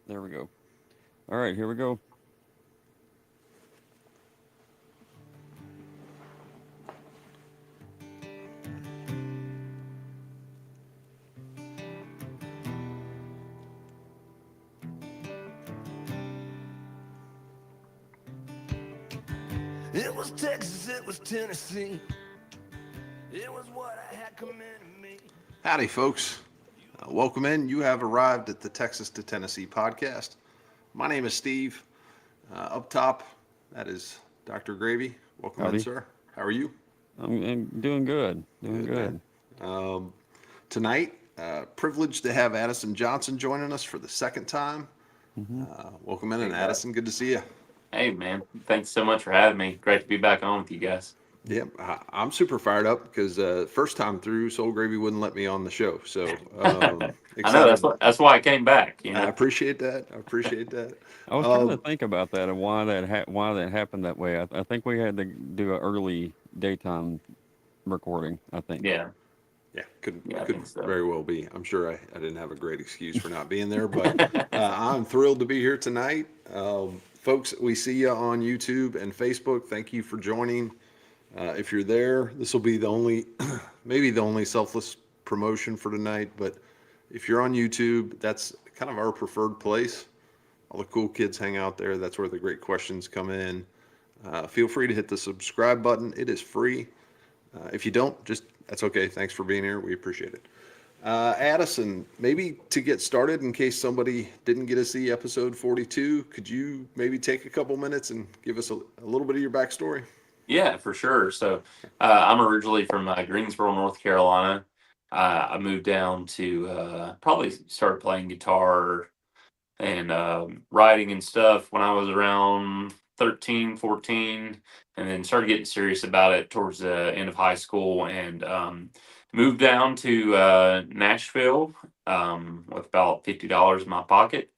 There we go. All right, here we go. It was Texas, it was Tennessee. It was what I had coming to me. Howdy, folks. Welcome in. You have arrived at the Texas to Tennessee podcast. My name is Steve. Up top, that is Dr. Gravy. Welcome in, Howdy. sir. How are you? I'm doing good. Doing Good, man. good. Tonight, privileged to have Addison Johnson joining us for the second time. Hmm. Welcome in, Hey and guys. Addison, good to see you. Hey man, thanks so much for having me. Great to be back on with you guys. Yeah, I'm super fired up because first time through, Soul Gravy wouldn't let me on the show. So I know excited. that's why I came back. I appreciate that. I appreciate that. I was trying to Um, think about that and why that happened that way. I think we had to do an early daytime recording. I think. Yeah, yeah, could yeah, I could think so. very well be. I'm sure I didn't have a great excuse for not being there, but I'm thrilled to be here tonight. Folks, we see you on YouTube and Facebook. Thank you for joining. If you're there, this will be the only, maybe the only selfless promotion for tonight. But if you're on YouTube, that's kind of our preferred place. All the cool kids hang out there. That's where the great questions come in. Feel free to hit the subscribe button. It is free. If you don't, just that's okay. Thanks for being here. We appreciate it. Addison, maybe to get started, in case somebody didn't get to see episode 42, could you maybe take a couple minutes and give us a little bit of your backstory? Yeah, for sure. So I'm originally from Greensboro, North Carolina. I moved down to probably started playing guitar and writing and stuff when I was around 13, 14, and then started getting serious about it towards the end of high school and moved down to Nashville with about $50 in my pocket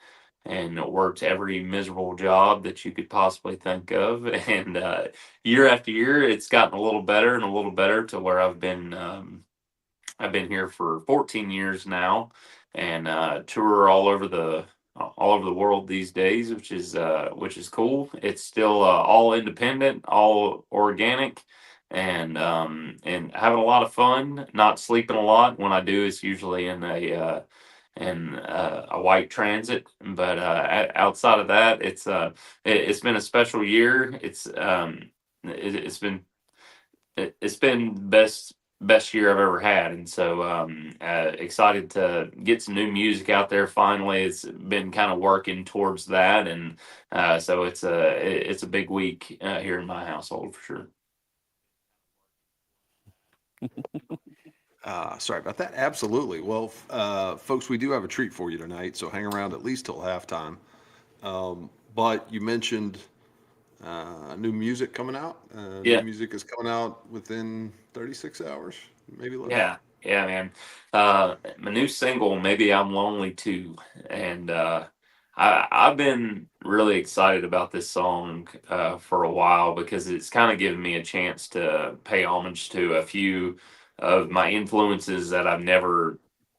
and worked every miserable job that you could possibly think of. And year after year, it's gotten a little better and a little better to where I've been here for 14 years now, and tour all over the world these days, which is cool. It's still all independent, all organic, and having a lot of fun. Not sleeping a lot. When I do, it's usually in a white transit. But outside of that, it's been a special year. It's been it's been best year I've ever had, and so excited to get some new music out there. Finally, it's been kind of working towards that, and so it's a big week here in my household for sure. Sorry about that. Absolutely. Well, folks, we do have a treat for you tonight, so hang around at least till halftime. But you mentioned new music coming out. New Yeah, music is coming out within 36 hours, maybe less. yeah, man. My new single, "Maybe I'm Lonely Too," and I've been really excited about this song for a while because it's kind of given me a chance to pay homage to a few of my influences that I've never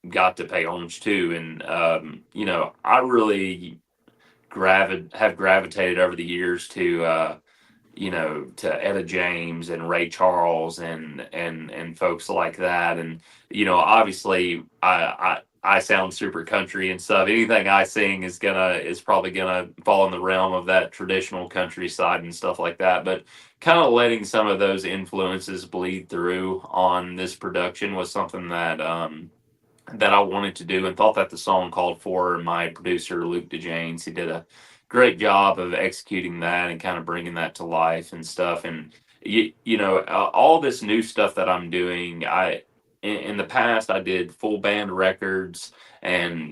got to pay homage to, and I really have gravitated over the years to to Etta James and Ray Charles and folks like that. And obviously, I sound super country and stuff. Anything I sing is probably gonna fall in the realm of that traditional countryside and stuff like that. But kind of letting some of those influences bleed through on this production was something that I wanted to do and thought that the song called for. And my producer, Luke DeJanes, he did a great job of executing that and kind of bringing that to life and stuff. And, all this new stuff that I'm doing, in the past, I did full band records and,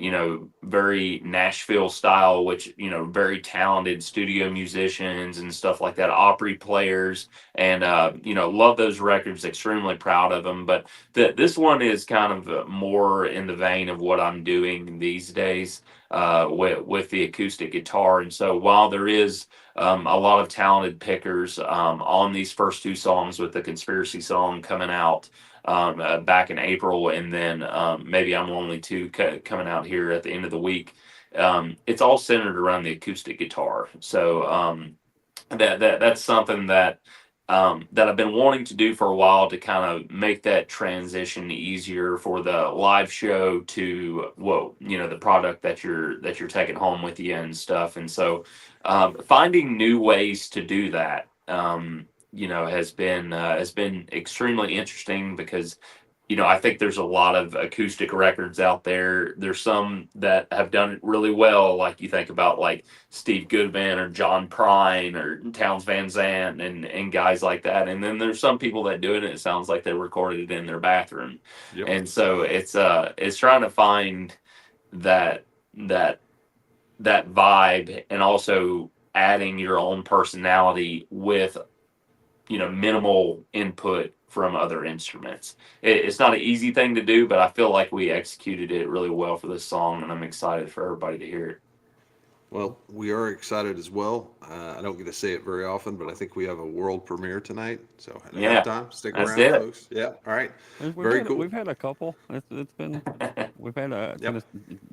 very Nashville style, which, very talented studio musicians and stuff like that, Opry players. And, love those records, extremely proud of them. But this one is kind of more in the vein of what I'm doing these days with the acoustic guitar. And so while there is a lot of talented pickers on these first two songs, with the conspiracy song coming out back in April, and then maybe I'm Lonely Too coming out here at the end of the week. it's all centered around the acoustic guitar. So that's something that I've been wanting to do for a while to kind of make that transition easier for the live show to the product that you're taking home with you and stuff. And so finding new ways to do that has been extremely interesting because I think there's a lot of acoustic records out there. There's some that have done it really well, like you think about like Steve Goodman or John Prine or Townes Van Zandt and guys like that. And then there's some people that do it and it sounds like they recorded it in their bathroom. Yep. And so it's trying to find that that that vibe and also adding your own personality with minimal input from other instruments. It's not an easy thing to do, but I feel like we executed it really well for this song, and I'm excited for everybody to hear it. Well, we are excited as well. I don't get to say it very often, but I think we have a world premiere tonight. So ahead of time, stick that's around, it. folks. Yeah, all right. Very cool. We've had a couple. It's been we've had a Yep.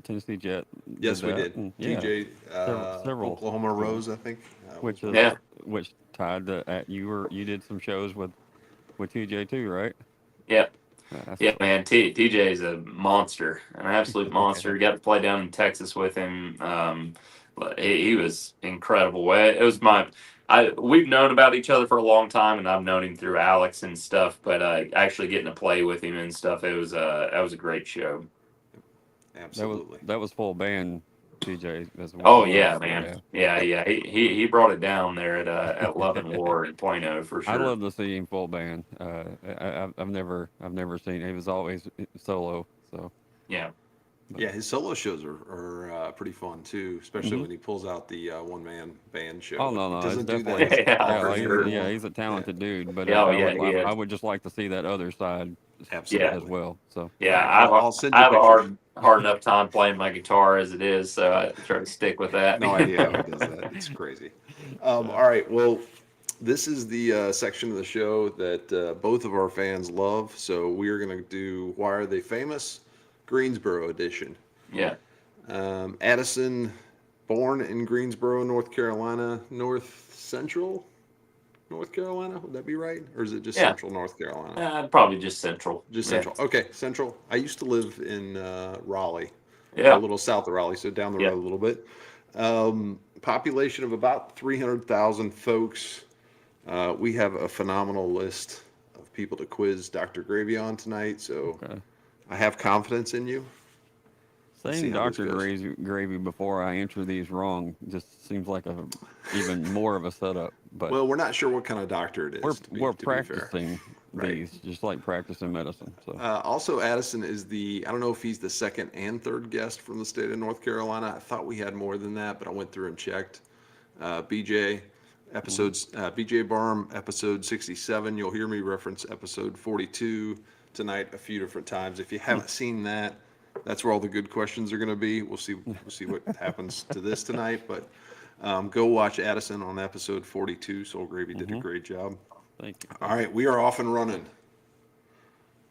Tennessee Jet. Yes, we that, did. and, TJ, several. Oklahoma Rose, I think. Which was is, one. Yeah. which tied to you did some shows with TJ too, right? Yeah. That's Yeah, cool. man. TJ is a monster, an absolute monster. Got to play down in Texas with him. But he was incredible. It was we've known about each other for a long time, and I've known him through Alex and stuff. But actually getting to play with him and stuff, that was a great show. Absolutely. That was full band TJ as well. Oh yeah, man. Yeah. He brought it down there at Love and War in Plano for I sure. love to see him full band. I've never seen. He was always solo. So Yeah. Yeah, his solo shows are pretty fun too, especially when he pulls out the one-man band show. Oh no, He it's doesn't do definitely that Yeah, often for sure. anymore. he's a talented dude. But Yeah, yeah, he I is. would just like to see that other side Absolutely. as well. So Yeah, All right, I'll send I you have a pictures. hard enough time playing my guitar as it is, so I try to stick with that. No idea how he does that. It's crazy. All right, well, this is the section of the show that both of our fans love. So we are going to do Why Are They Famous? Greensboro edition. Yeah. Addison, born in Greensboro, North Carolina, North Central North Carolina. Would that be right? Or is it just Yeah. Central North Carolina? Probably just Central. Just Yeah. Central. Okay, Central. I used to live in Raleigh, a Yeah. little south of Raleigh, so down the Yeah. road a little bit. Population of about 300,000 folks. We have a phenomenal list of people to quiz Dr. Gravy on tonight, so okay. I have confidence in you. Let's see Saying how this Dr. goes. Gravy before I enter these wrong just seems like a even more of a setup. But Well, we're not sure what kind of doctor it is. we're to be fair. practicing Right. these just like practicing medicine. So Also, Addison is I don't know if he's the second and third guest from the state of North Carolina. I thought we had more than that, but I went through and checked. BJ BJ Barham, episode 67. You'll hear me reference episode 42 tonight a few different times. If you haven't seen that, that's where all the good questions are going to be. We'll see what happens to this tonight, but go watch Addison on episode 42. Soul Gravy did a great job. thank you. All right, we are off and running. I'm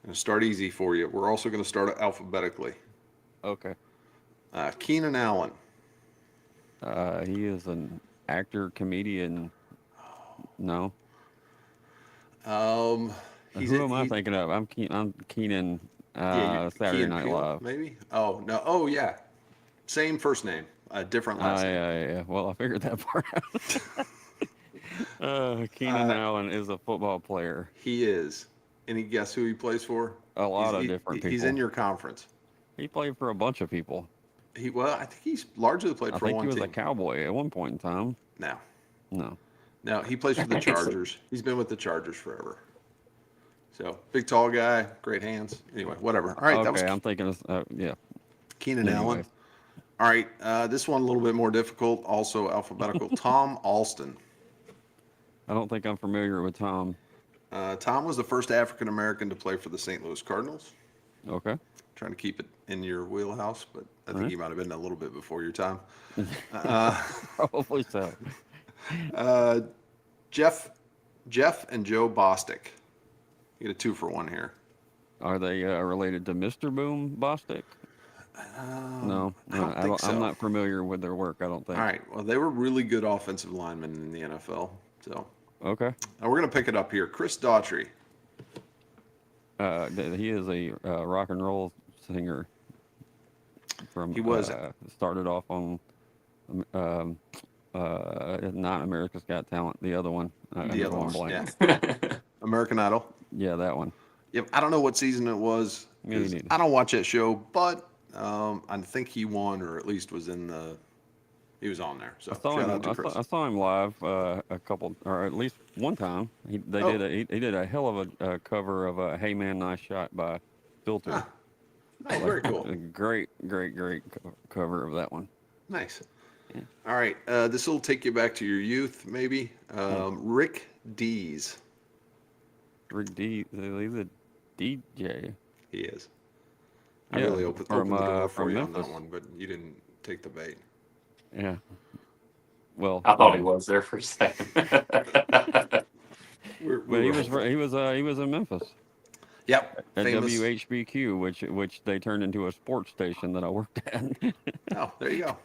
going to start easy for you. We're also going to start alphabetically. Okay. Keenan Allen. He is an actor, comedian. No. Who am I thinking of? I'm Keenan. Saturday Key and Night Peele, Live. maybe? Oh, no. Oh, yeah. Same first name, different last name. Yeah. Well, I figured that part out. Keenan Allen is a football player. He is. Any guess who he plays for? A lot of different He's people. in your conference. He played for a bunch of people. I think he's largely played I for think one he was team. a Cowboy at one point in time. No, No. he plays for the Chargers. He's been with the Chargers forever. So, big, tall guy, great hands. Anyway, whatever. All right, that was I'm thinking of, yeah. Keenan Allen. Anyways. All right, this one a little bit more difficult, also alphabetical. Tom Alston. I don't think I'm familiar with Tom. Tom was the first African American to play for the St. Louis Cardinals. Okay. Trying to keep it in your wheelhouse, but I think Right. he might have been a little bit before your time. Probably so. Jeff and Joe Bostic. You get a 2-for-1 here. Are they related to Mr. Boom Bostic? No, I don't think so. I'm not familiar with their work. I don't think. All right. Well, they were really good offensive linemen in the NFL. So Okay. we're going to pick it up here. Chris Daughtry. He is a rock and roll singer from. He was. Started off on um, not America's Got Talent. The other one. The other going one, blank. yeah. American Idol. Yeah, that one. Yep. I don't know what season it was. Me 'Cause neither. I don't watch that show, but I think he won, or at least was in the. He was on there. So I saw shout him. out to Chris. I saw him live a couple, or at least one time. He did a hell of a cover of "Hey Man, Nice Shot" by Filter. Ah, oh, very cool. A great cover of that one. Nice. All right. This will take you back to your youth, maybe. Rick Dees. Rick D. He's a DJ. He is. I Yeah, really opened from, the door for from you on Memphis. that one, but you didn't take the bait. Yeah. Well, I thought he was there for a second. But We he were was hopeful. he was in Memphis Yep. at Famous. WHBQ, which they turned into a sports station that I worked at. Oh, there you go.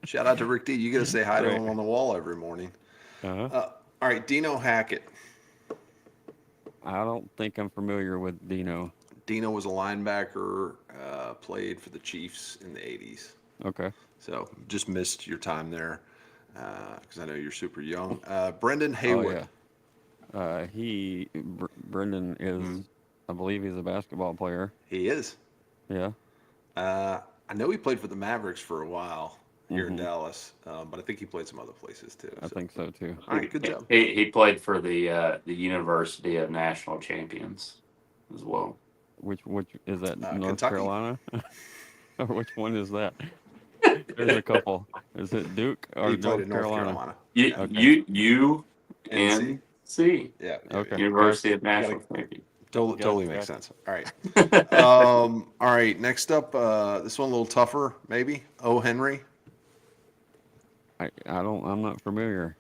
Shout out to Rick D. You got to say hi to Right. him on the wall every morning. Uh-huh. All right. Dino Hackett. I don't think I'm familiar with Dino. Dino was a linebacker, played for the Chiefs in the 80s. Okay. So just missed your time there because I know you're super young. Brendan Haywood. Oh, yeah. Brendan is, Mm-hmm. I believe he's a basketball player. He is. Yeah. I know he played for the Mavericks for a while here in Mhm. Dallas, but I think he played some other places too. I think so too. All right, good job. He played for the University of National Champions as well. Which is that? North Kentucky. Carolina? Or which one is that? There's a couple. Is it Duke or He played North in North Carolina? Carolina. U U NC. N C Yeah. Okay. University of National Champions. Totally Got it. makes sense. All right. All right. Next up, this one a little tougher, maybe. O. Henry. I'm not familiar.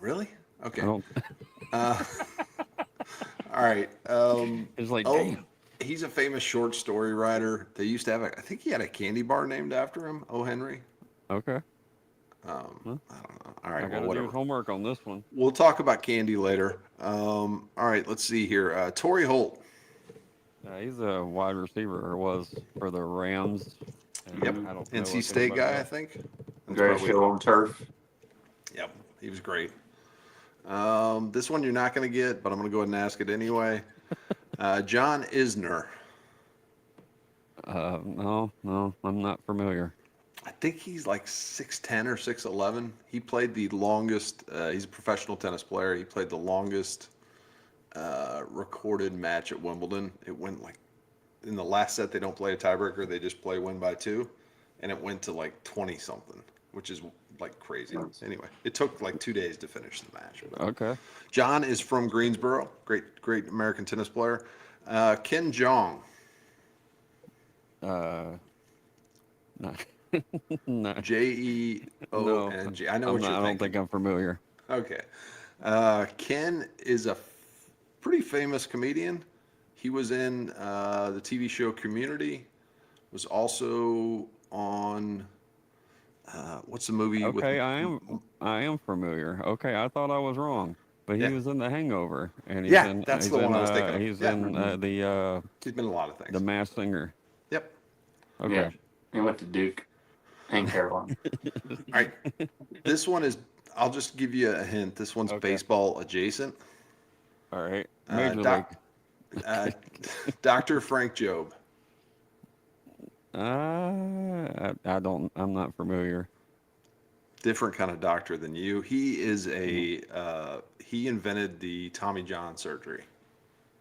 Really? Okay. I don't. All right. It's like, Oh, damn. he's a famous short story writer. They used to have I think he had a candy bar named after him, O. Henry. Okay. I don't know. All right, I gotta well, do whatever. homework on this one. We'll talk about candy later. All right, let's see here. Torrey Holt. He's a wide receiver, or was for the Rams. And Yep. I don't know NC what State about guy, I that. think. That's Great probably- show on turf. Yep, he was great. This one you're not going to get, but I'm going to go ahead and ask it anyway. John Isner. No, I'm not familiar. I think he's like 6'10 or 6'11. He played the longest, he's a professional tennis player. He played the longest recorded match at Wimbledon. It went like, in the last set, they don't play a tiebreaker. They just play win by 2. And it went to like 20 something, which is like crazy. Anyway, it took like 2 days to finish the match. Okay. John is from Greensboro. Great American tennis player. Ken Jeong. No. No. Jeong. I know what you're I don't thinking. think I'm familiar. Okay. Ken is a pretty famous comedian. He was in the TV show Community. Was also on what's the movie? Okay, I am familiar. Okay, I thought I was wrong, but he Yeah. was in The Hangover, and he's Yeah, in, that's he's the one in, I was thinking of. He's Yeah. in He's been in a lot of things. the Masked Singer. Yep. Okay. Yeah, he went to Duke and Carolina. All right. This one is. I'll just give you a hint. This one's Okay. baseball adjacent. All right. Major Doc- Dr. Frank Jobe. League. I'm not familiar. Different kind of doctor than you. He is he invented the Tommy John surgery.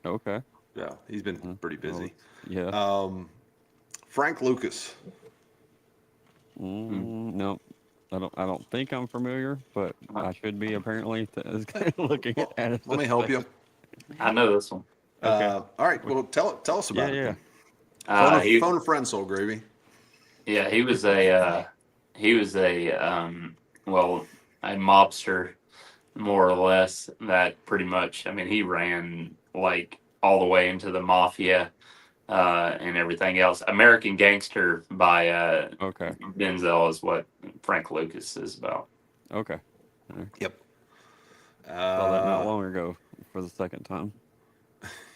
Okay. Yeah, he's been pretty busy. Yeah. Frank Lucas. No. I don't think I'm familiar, but I should be apparently looking at it. Let me help you. I know this one. Okay. All right. Well, tell us about Yeah, it. yeah. then. He Phone a friend, Soul Gravy. was a well, a mobster, more or less. That pretty much. I mean, he ran like all the way into the mafia. and everything else. American Gangster by Okay. Denzel is what Frank Lucas is about. Okay. All right. Yep. Saw that not long ago for the second time.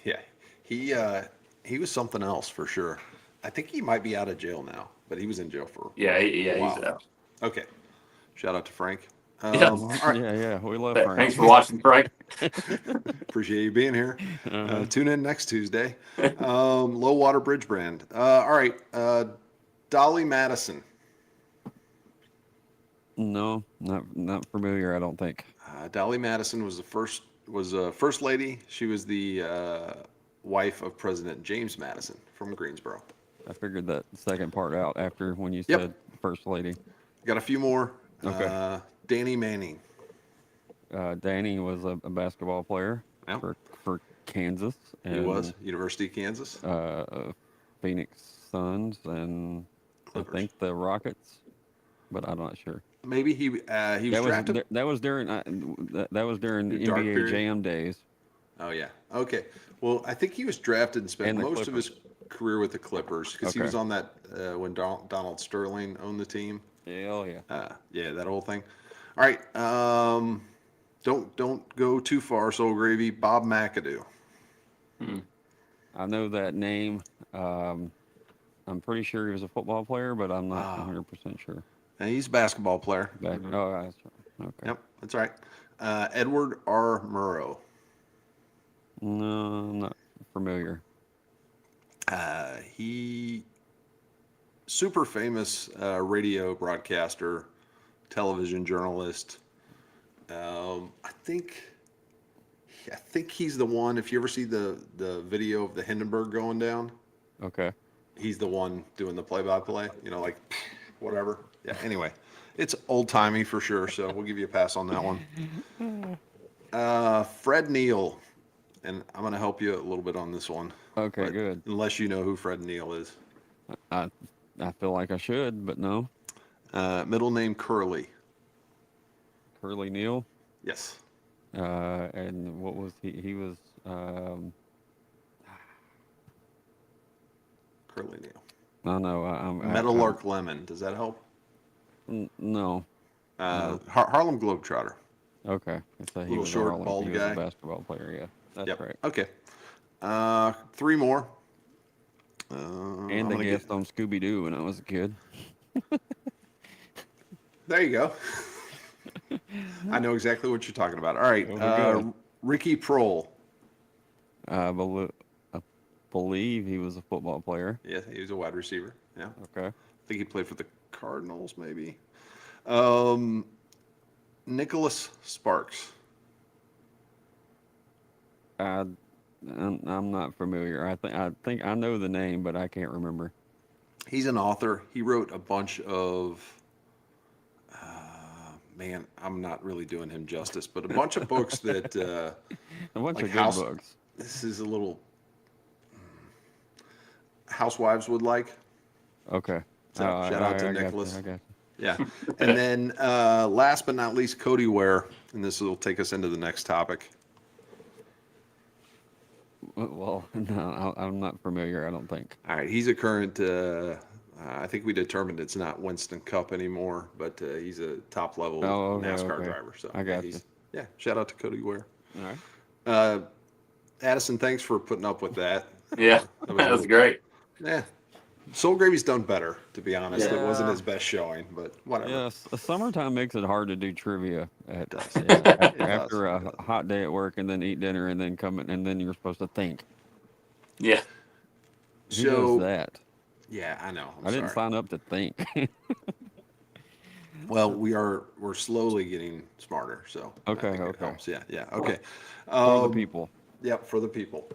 Yeah, he was something else for sure. I think he might be out of jail now, but he was in jail for Yeah, a he's while. out. Okay, shout out to Frank. Yeah. All right, Yeah, we love Frank. Thanks for watching, Frank. appreciate you being here. Uh-huh. Tune in next Tuesday. Low Water Bridge brand. All right, Dolly Madison. No, not familiar. I don't think. Dolly Madison was a first lady. She was the wife of President James Madison from Greensboro. I figured that second part out after when you Yep. said first lady. Got a few more. Okay. Danny Manning. Danny was a basketball player Yep. for Kansas. He And, was University of Kansas. Phoenix Suns and Clippers. I think the Rockets, but I'm not sure. Maybe he was drafted. That was during that was during The the dark NBA period? Jam days. Oh yeah. Okay. Well, I think he was drafted and spent And the most of his career with the Clippers because he Okay. was on that when Donald Sterling owned the team. Yeah, oh yeah. Yeah, that whole thing. All right. Don't go too far, Soul Gravy. Bob McAdoo. I know that name. I'm pretty sure he was a football player, but I'm not 100% sure. And he's a basketball player. Oh, that's right. Okay. Yep, that's right. Edward R. Murrow. No, I'm not familiar. He super famous radio broadcaster, television journalist. I think he's the one. If you ever see the video of the Hindenburg going down, Okay. he's the one doing the play-by-play. You know, like whatever. Yeah. Anyway, it's old timey for sure. So we'll give you a pass on that one. Fred Neal, and I'm going to help you a little bit on this one. Okay, but good. Unless you know who Fred Neal is. I feel like I should, but no. Middle name Curly. Curly Neal. Yes. And what was he? He was Curly Neal. I know. I'm Meadowlark Lemon. Does that help? No. Harlem Globetrotter. Okay. So he Little was short, a bald he was guy. a basketball player. Yeah, that's Yep. right. Okay. Three more. And I'm they gonna guessed on Scooby Doo when I was a kid. There you go. I know exactly what you're talking about. All right. There we go. Ricky Prohl. I believe he was a football player. Yeah, he was a wide receiver. Yeah. Okay. I think he played for the Cardinals, maybe. Nicholas Sparks. I'm not familiar. I think I know the name, but I can't remember. He's an author. He wrote a bunch of, man, I'm not really doing him justice, but a bunch of books that, A bunch like of good House- books. this is a little, housewives would like. Okay. So, shout out to I got you, Nicholas. I got you. Yeah. And then last but not least, Cody Ware, and this will take us into the next topic. Well, no, I'm not familiar. I don't think. All right, he's a current. I think we determined it's not Winston Cup anymore, but he's a top level Okay, NASCAR okay. driver. So I got he's, you. Yeah, shout out to Cody Ware. All right. Addison, thanks for putting up with that. Yeah, That that was was great. Yeah, Soul Gravy's done better, to be honest. It wasn't Yeah. his best showing, but whatever. Yes, summertime makes it hard to do trivia It does. after a hot day at work and then eat dinner and then come in, and then you're supposed to think. Yeah. Who So does that? yeah, I know. I didn't sign up to think. Well, we're slowly getting smarter, so I Okay, think it okay. helps. Yeah. Okay. For the people. Yep, for the people.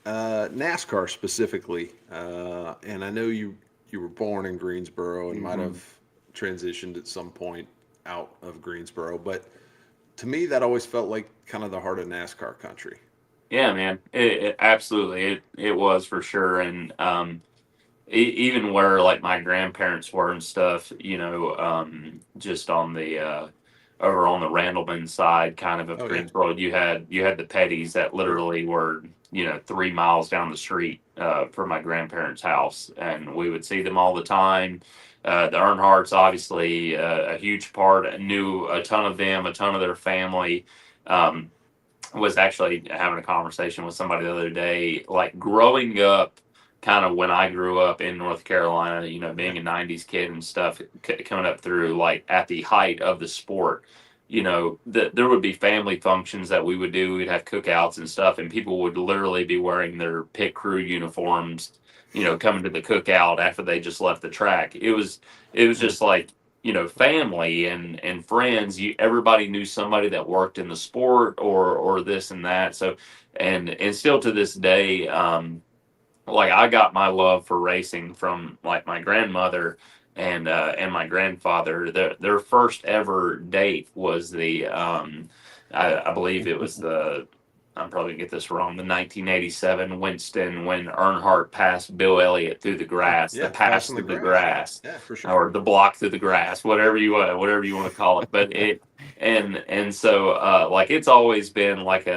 NASCAR specifically, and I know you were born in Greensboro and might have transitioned at some point out of Greensboro, but to me that always felt like kind of the heart of NASCAR country. Yeah, man. It absolutely it was for sure, and even where like my grandparents were and stuff, just on the over on the Randleman side, kind of Oh yeah. Greensboro, you had the Petties that Sure. literally were 3 miles down the street from my grandparents' house, and we would see them all the time. The Earnhardts, obviously, a huge part. I knew a ton of them, a ton of their family. Um, was actually having a conversation with somebody the other day, like growing up, kind of when I grew up in North Carolina, Yeah. being a 90s kid and stuff, coming up through like at the height of the sport, there would be family functions that we would do. We'd have cookouts and stuff, and people would literally be wearing their pit crew uniforms, coming to the cookout after they just left the track. It was Mm. just like, family and friends. Everybody knew somebody that worked in the sport or this and that. So, and still to this day, like I got my love for racing from like my grandmother and my grandfather. Their first ever date was I believe it was I'm probably gonna get this wrong, the 1987 Winston, when Earnhardt passed Bill Elliott through the Oh grass, the yeah. pass Passing the through the grass. Yeah. grass, Yeah, for sure. or the block through the grass, whatever you want to call it. But and so like it's always been like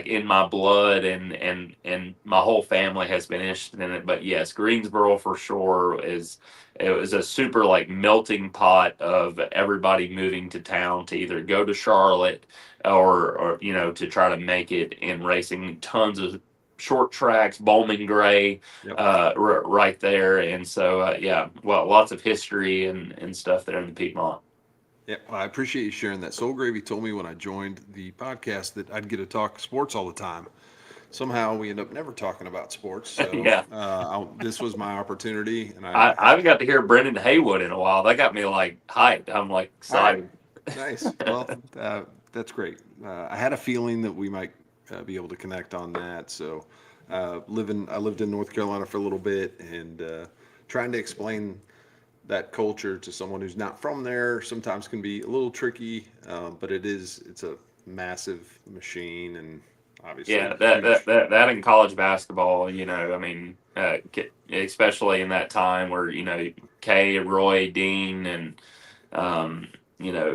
in my blood, and my whole family has been interested in it. But yes, Greensboro for sure it was a super like melting pot of everybody moving to town to either go to Charlotte or to try to make it in racing. Tons of short tracks, Bowman Gray, Yep. right there. And so yeah, well, lots of history and stuff there in the Piedmont. Yeah, well, I appreciate you sharing that. Soul Gravy told me when I joined the podcast that I'd get to talk sports all the time. Somehow we end up never talking about sports. So Yeah. this was my opportunity, and I haven't got to hear Brendan Haywood in a while. That got me like hyped. I'm like all right, excited. nice. Well, that's great. I had a feeling that we might be able to connect on that. So I lived in North Carolina for a little bit, and trying to explain that culture to someone who's not from there sometimes can be a little tricky, but it's a massive machine and obviously Yeah, that that huge. that that in college basketball, I mean, especially in that time where Kay, Roy, Dean, and um,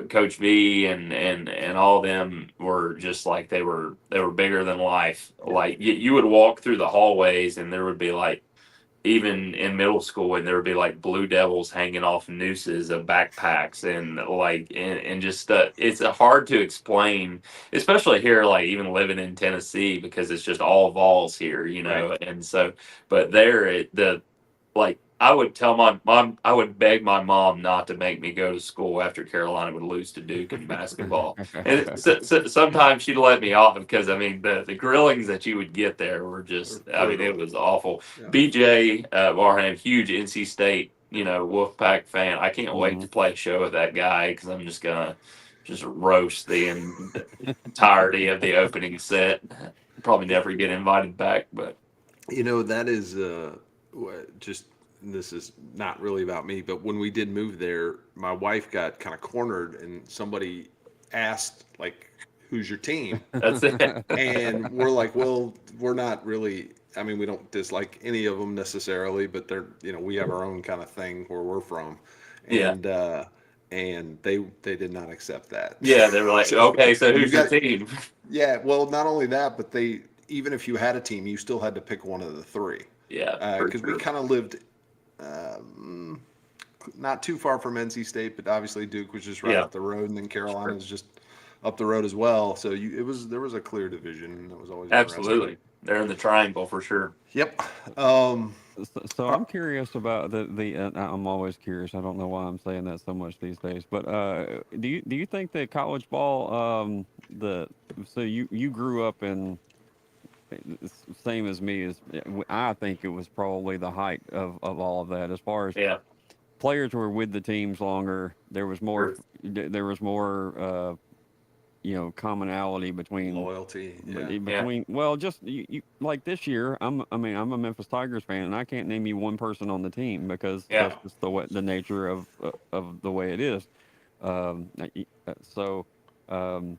Coach V and all them were just like they were bigger than life. Yeah, Like you would walk through the hallways and there would be like, even in middle school, and there would be like blue devils hanging off nooses of backpacks, and like and just it's hard to explain, especially here, like even living in Tennessee, because it's just all Vols here, right. and so but there the like I would tell my mom, I would beg my mom not to make me go to school after Carolina would lose to Duke in basketball. And sometimes she'd let me off because I mean the grillings that you would get there were They're just, I mean, brutal. it was awful. Yeah. BJ Barham, huge NC State, Wolfpack fan. I can't wait Hmm. to play a show with that guy because I'm just gonna just roast the entirety of the opening set. Probably never get invited back, but That is just this is not really about me, but when we did move there, my wife got kind of cornered, and somebody asked like, "Who's your team?" that's it. And we're like, "Well, we're not really. I mean, we don't dislike any of them necessarily, but we have our own kind of thing where we're from." Yeah. And they did not accept that. Yeah, they were like, So okay, so you who's your got team? yeah. Well, not only that, but even if you had a team, you still had to pick one of the three Yeah, for because we sure. kind of lived um, not too far from NC State, but obviously Duke was just right Yeah, up the road, and then Carolina sure. was just up the road as well. So there was a clear division, and that was always interesting. Absolutely. They're in the triangle for sure. Yep. Um, So uh, I'm curious about I'm always curious. I don't know why I'm saying that so much these days. But do you think that college ball the so you grew up in same as me as I think it was probably the height of all of that as far as Yeah, players were with the teams longer. sure. There was more commonality between Loyalty. but Yeah. Yeah, between well just like this year I'm a Memphis Tigers fan and I can't name you one person on the team because yeah. that's just the nature of the way it is. So um,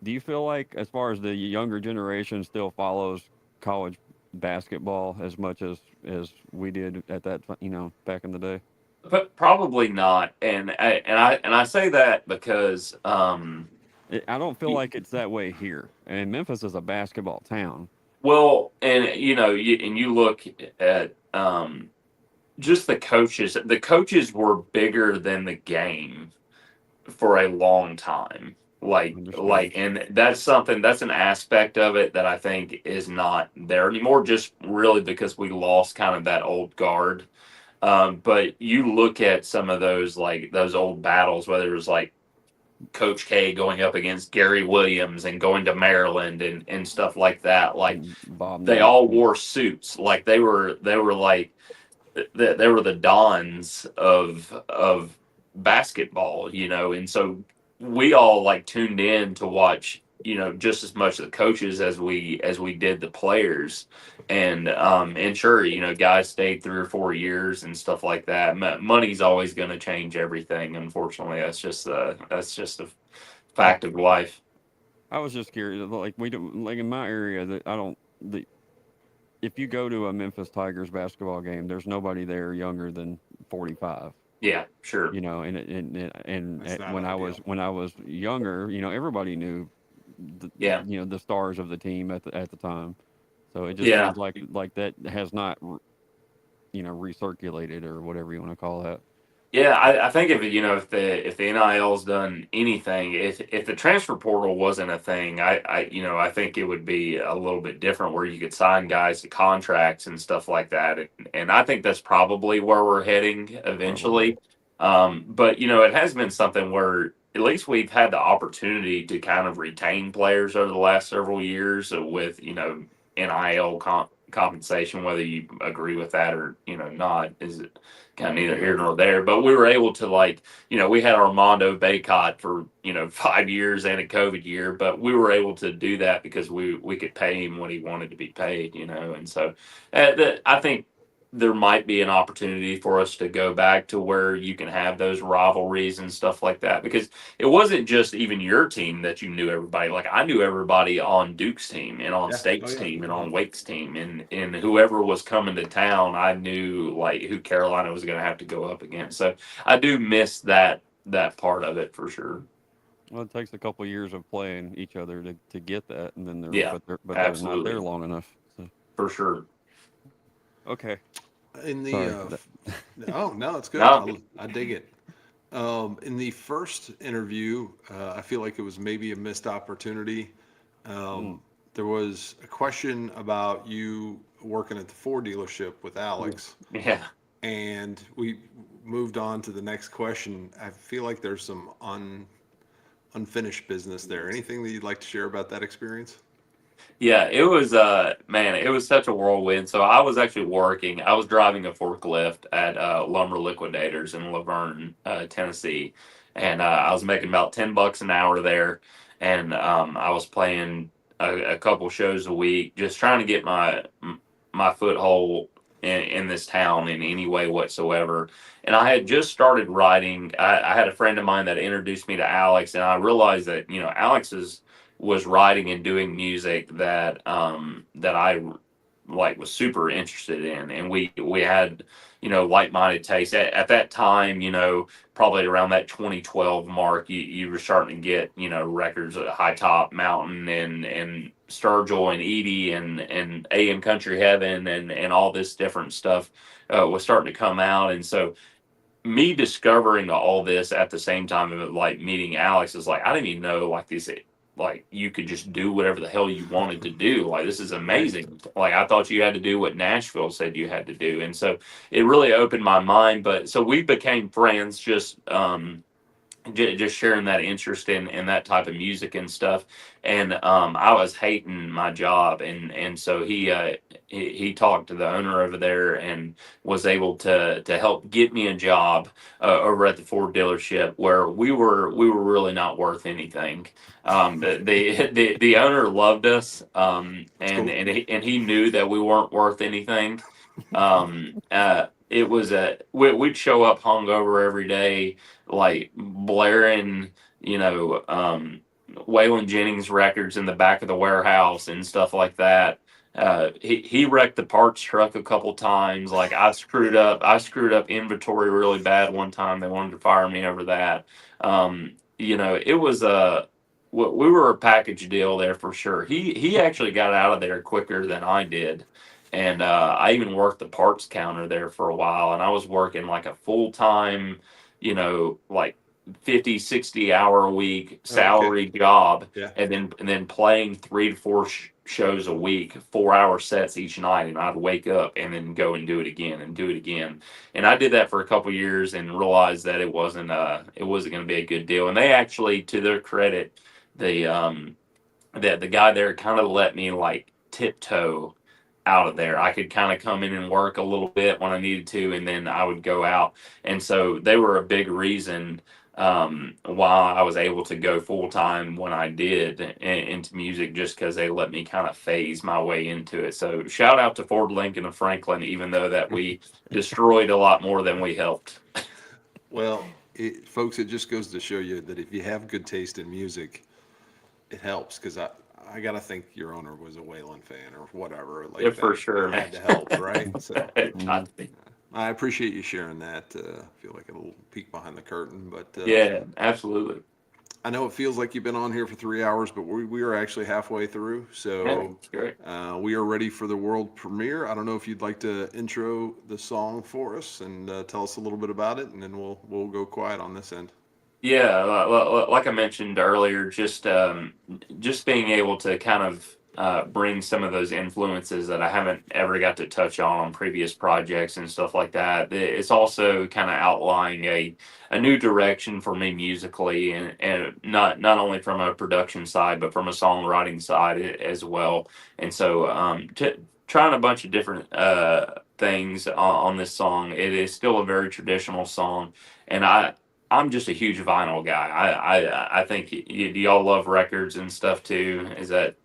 do you feel like as far as the younger generation still follows college basketball as much as we did at that back in the day? But probably not, and I say that because I don't feel like it's that way here. And Memphis is a basketball town. well, and you look at just the coaches. The coaches were bigger than the game for a long time. Understood. And that's something, that's an aspect of it that I think is not there anymore. Just really because we lost kind of that old guard. But you look at some of those, like those old battles, whether it was like Coach K going up against Gary Williams and going to Maryland and stuff like that. Like And Bob they Knight. all wore suits. Like they were like they were the dons of basketball, and so we all like tuned in to watch, just as much the coaches as we did the players, and sure, guys stayed 3 or 4 years and stuff like that. Money's always going to change everything. Unfortunately, that's just a fact of life. I was just curious. Like we don't like in my area that I don't. The if you go to a Memphis Tigers basketball game, there's nobody there younger than 45. Yeah, sure. That's not When ideal. I was younger, everybody knew Yeah, the stars of the team at the time. So it just yeah. seems like that has not recirculated or whatever you want to call that. Yeah, I think if the NIL's done anything, if the transfer portal wasn't a thing, I think it would be a little bit different where you could sign guys to contracts and stuff like that, and I think that's probably where we're heading Probably. eventually. But it has been something where at least we've had the opportunity to kind of retain players over the last several years with NIL compensation, whether you agree with that or not, is kind of neither here nor there. But we were able to, like, we had Armando Baycott for 5 years and a COVID year, but we were able to do that because we could pay him what he wanted to be paid, and so I think there might be an opportunity for us to go back to where you can have those rivalries and stuff like that, because it wasn't just even your team that you knew everybody. Like I knew everybody on Duke's team and on Yeah. Oh State's yeah. team and on Wake's team, and whoever was coming to town, I knew like who Carolina was going to have to go up against. So I do miss that part of it for sure. Well, it takes a couple years of playing each other to get that, and then Yeah, they're not there absolutely, long enough. So for sure. okay, In the sorry. oh no, it's good. No, I dig it. In the first interview, I feel like it was maybe a missed opportunity. Mm, There was a question about you working at the Ford dealership with oof. Alex, yeah. and we moved on to the next question. I feel like there's some unfinished business there. Anything that you'd like to share about that experience? Yeah, it was man, it was such a whirlwind. So I was actually working. I was driving a forklift at Lumber Liquidators in Laverne, Tennessee, and I was making about $10 an hour there, and I was playing a couple shows a week, just trying to get my foothold in this town in any way whatsoever. And I had just started writing. I had a friend of mine that introduced me to Alex, and I realized that Alex was writing and doing music that I like was super interested in, and we had like-minded tastes at that time. Probably around that 2012 mark, you were starting to get records at High Top Mountain and Sturgill and Edie and AM Country Heaven and all this different stuff was starting to come out, and so me discovering all this at the same time of like meeting Alex is like I didn't even know like this, like you could just do whatever the hell you wanted to do. Like this is Right. amazing. Like I thought you had to do what Nashville said you had to do, and so it really opened my mind. But so we became friends just just sharing that interest in that type of music and stuff. And I was hating my job, and so he talked to the owner over there and was able to help get me a job over at the Ford dealership where we were really not worth anything. The owner loved us, That's and cool. he knew that we weren't worth anything. It was we'd show up hungover every day, like blaring, Waylon Jennings records in the back of the warehouse and stuff like that. he wrecked the parts truck a couple times. Like I screwed up inventory really bad one time. They wanted to fire me over that. It was we were a package deal there for sure. He actually got out of there quicker than I did. And I even worked the parts counter there for a while, and I was working like a full time, like 50, 60 hour a week salary job, Yeah. and then playing 3 to 4 shows a week, 4 hour sets each night, and I'd wake up and then go and do it again and do it again. And I did that for a couple years and realized that it wasn't going to be a good deal. And they actually, to their credit, the guy there kind of let me like tiptoe out of there. I could kind of come in and work a little bit when I needed to, and then I would go out. And so they were a big reason why I was able to go full time when I did into music, just because they let me kind of phase my way into it. So shout out to Ford, Lincoln, and Franklin, even though that we destroyed a lot more than we helped. Well, folks, it just goes to show you that if you have good taste in music, it helps, because I gotta think your owner was a Waylon fan or whatever. Like Yeah, that. for sure, It man. had to help, right? So Mhm. I appreciate you sharing that. Feel like a little peek behind the curtain, but Yeah, absolutely. I know it feels like you've been on here for 3 hours, but we are actually halfway through. Yeah, So it's great. we are ready for the world premiere. I don't know if you'd like to intro the song for us and tell us a little bit about it, and then we'll go quiet on this end. Yeah, like I mentioned earlier, just being able to kind of bring some of those influences that I haven't ever got to touch on previous projects and stuff like that. It's also kind of outlining a new direction for me musically, and not only from a production side, but from a songwriting side as well. And so, trying a bunch of different things on this song. It is still a very traditional song, and I'm just a huge vinyl guy. I think do y'all love records and stuff too? Is that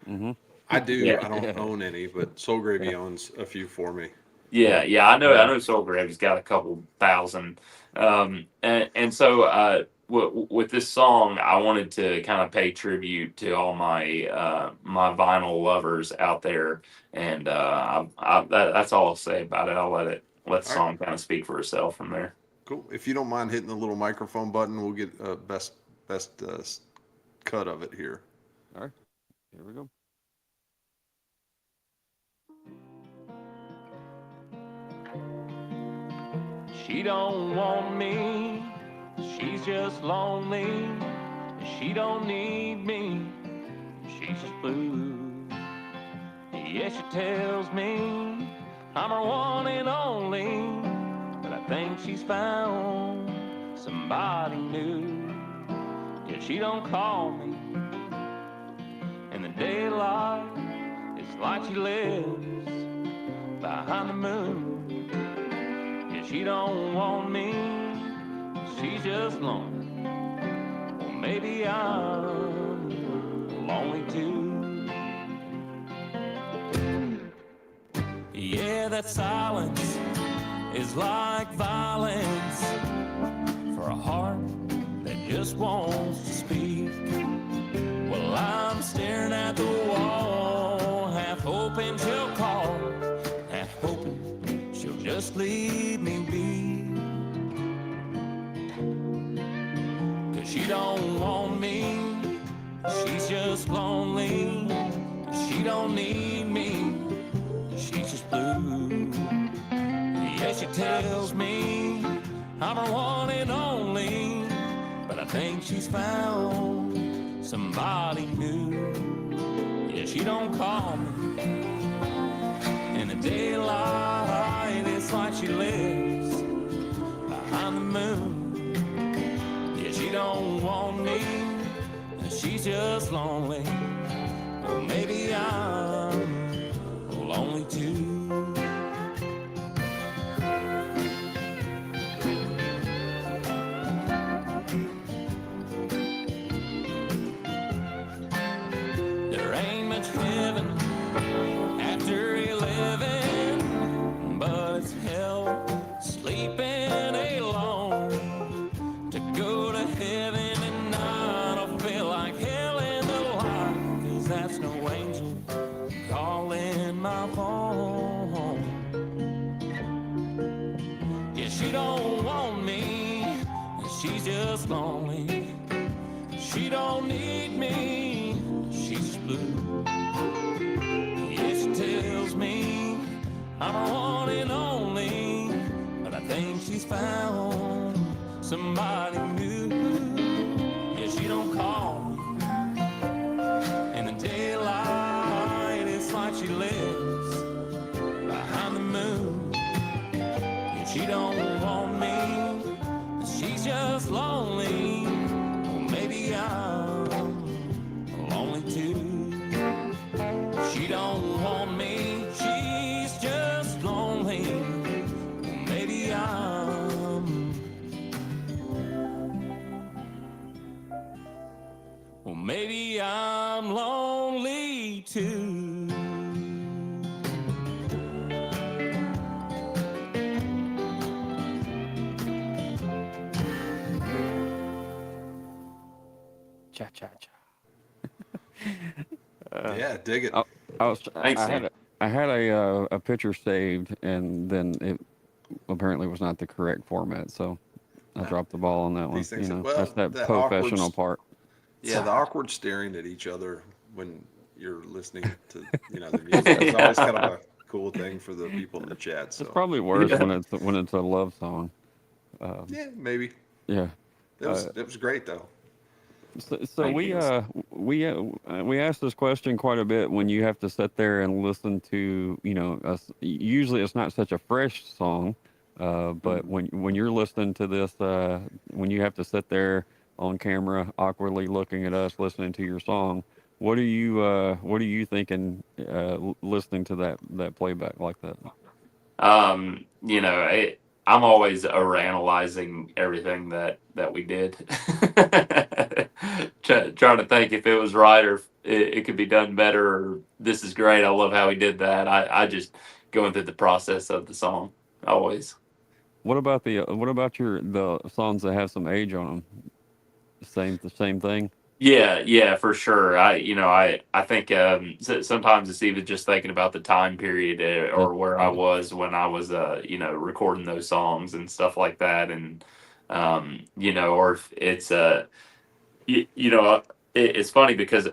Mm-hmm. I do. yeah? I don't own any, but Soul Gravy owns a few for me. Yeah. I know. Soul Grave's got a couple thousand, and so with this song, I wanted to kind of pay tribute to all my vinyl lovers out there, and that's all I'll say about it. I'll let the All right, song kind of speak for itself from there. cool. If you don't mind hitting the little microphone button, we'll get a best cut of it here. All right, here we go. She don't want me, she's just lonely. She don't need me, she's just blue. Yeah, she tells me I'm her one and only, but I think she's found somebody new. Yeah, she don't call me in the daylight, it's like she lives behind the moon. She don't want me, she's just lonely. Well, maybe I'm lonely too. Yeah, that silence is like violence for a heart that just wants to speak. Well, I'm staring at the wall, half hoping she'll call, half hoping she'll just leave me be. 'Cause she don't want me, she's just lonely. She don't need me, she's just blue. Yeah, she tells me I'm her one and only, but I think she's found somebody new. Yeah, she don't call me in the daylight, it's like she lives behind the moon. Yeah, she don't want me, she's just lonely. Well, maybe I'm lonely too. There ain't much heaven after 11, but it's hell sleeping alone. To go to heaven and not, I'll feel like hell in the light, 'cause that's no angel calling just lonely. She don't need me, she's just blue. Yeah, she tells me I'm a one and only, but I think she's found somebody new. Yeah, she don't call me in the daylight. It's like she lives behind the moon. Yeah, she don't want me, she's just lonely. Well, maybe I'm lonely too. She don't want me, she's just lonely. Well, maybe I'm lonely too. Cha cha cha. Yeah, dig it. I was Thanks, Sam. I had a picture saved, and then it apparently was not the correct format, so I dropped the ball on that one. These things, That's well, that that professional awkward, part. yeah, the awkward staring at each other when you're listening to, the music is always kind of a cool thing for the people in the chat. It's So probably worse Yeah. when it's a love song. yeah, maybe Yeah. it was great though. So Thank we you. we ask this question quite a bit when you have to sit there and listen to usually it's not such a fresh song, but when you're listening to this, when you have to sit there on camera awkwardly looking at us listening to your song, what are you thinking listening to that playback like that? I'm always overanalyzing everything that we did. Trying to think if it was right or if it could be done better, or this is great. I love how he did that. I just going through the process of the song always. What about the songs that have some age on them? The same thing. Yeah, for sure. I think sometimes it's even just thinking about the time period or where I was when I was recording those songs and stuff like that, and or if it's it's funny because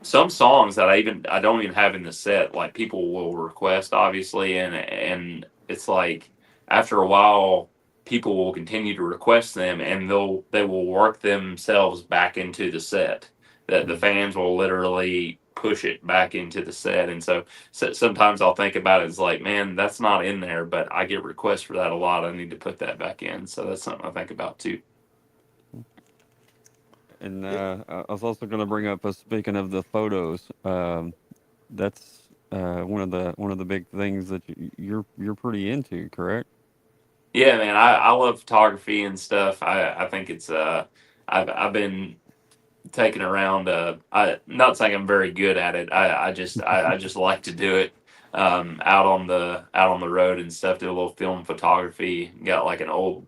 some songs that I don't even have in the set, like people will request obviously, and it's like after a while people will continue to request them, and they will work themselves back into the set, that the fans will literally push it back into the set. And so sometimes I'll think about it as like, man, that's not in there, but I get requests for that a lot. I need to put that back in, so that's something I think about too. And I was also going to bring up, speaking of the photos, that's one of the big things that you're pretty into, correct? Yeah, man, I love photography and stuff. I think it's I've been taking around. I not saying I'm very good at it. I just like to do it out on the road and stuff. Do a little film photography. Got like an old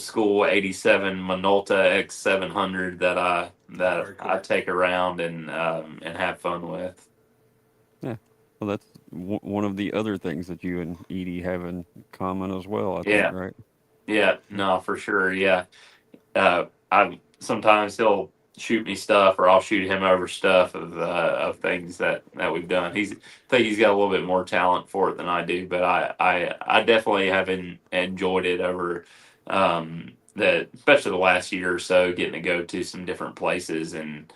school '87 Minolta X700 Very cool. I take around and have fun with. Yeah. Well, that's one of the other things that you and Edie have in common as well, I think, Yeah, right? yeah, no, for sure. Yeah, I sometimes he'll shoot me stuff, or I'll shoot him over stuff of things that we've done. I think he's got a little bit more talent for it than I do, but I definitely have enjoyed it over especially the last year or so, getting to go to some different places, and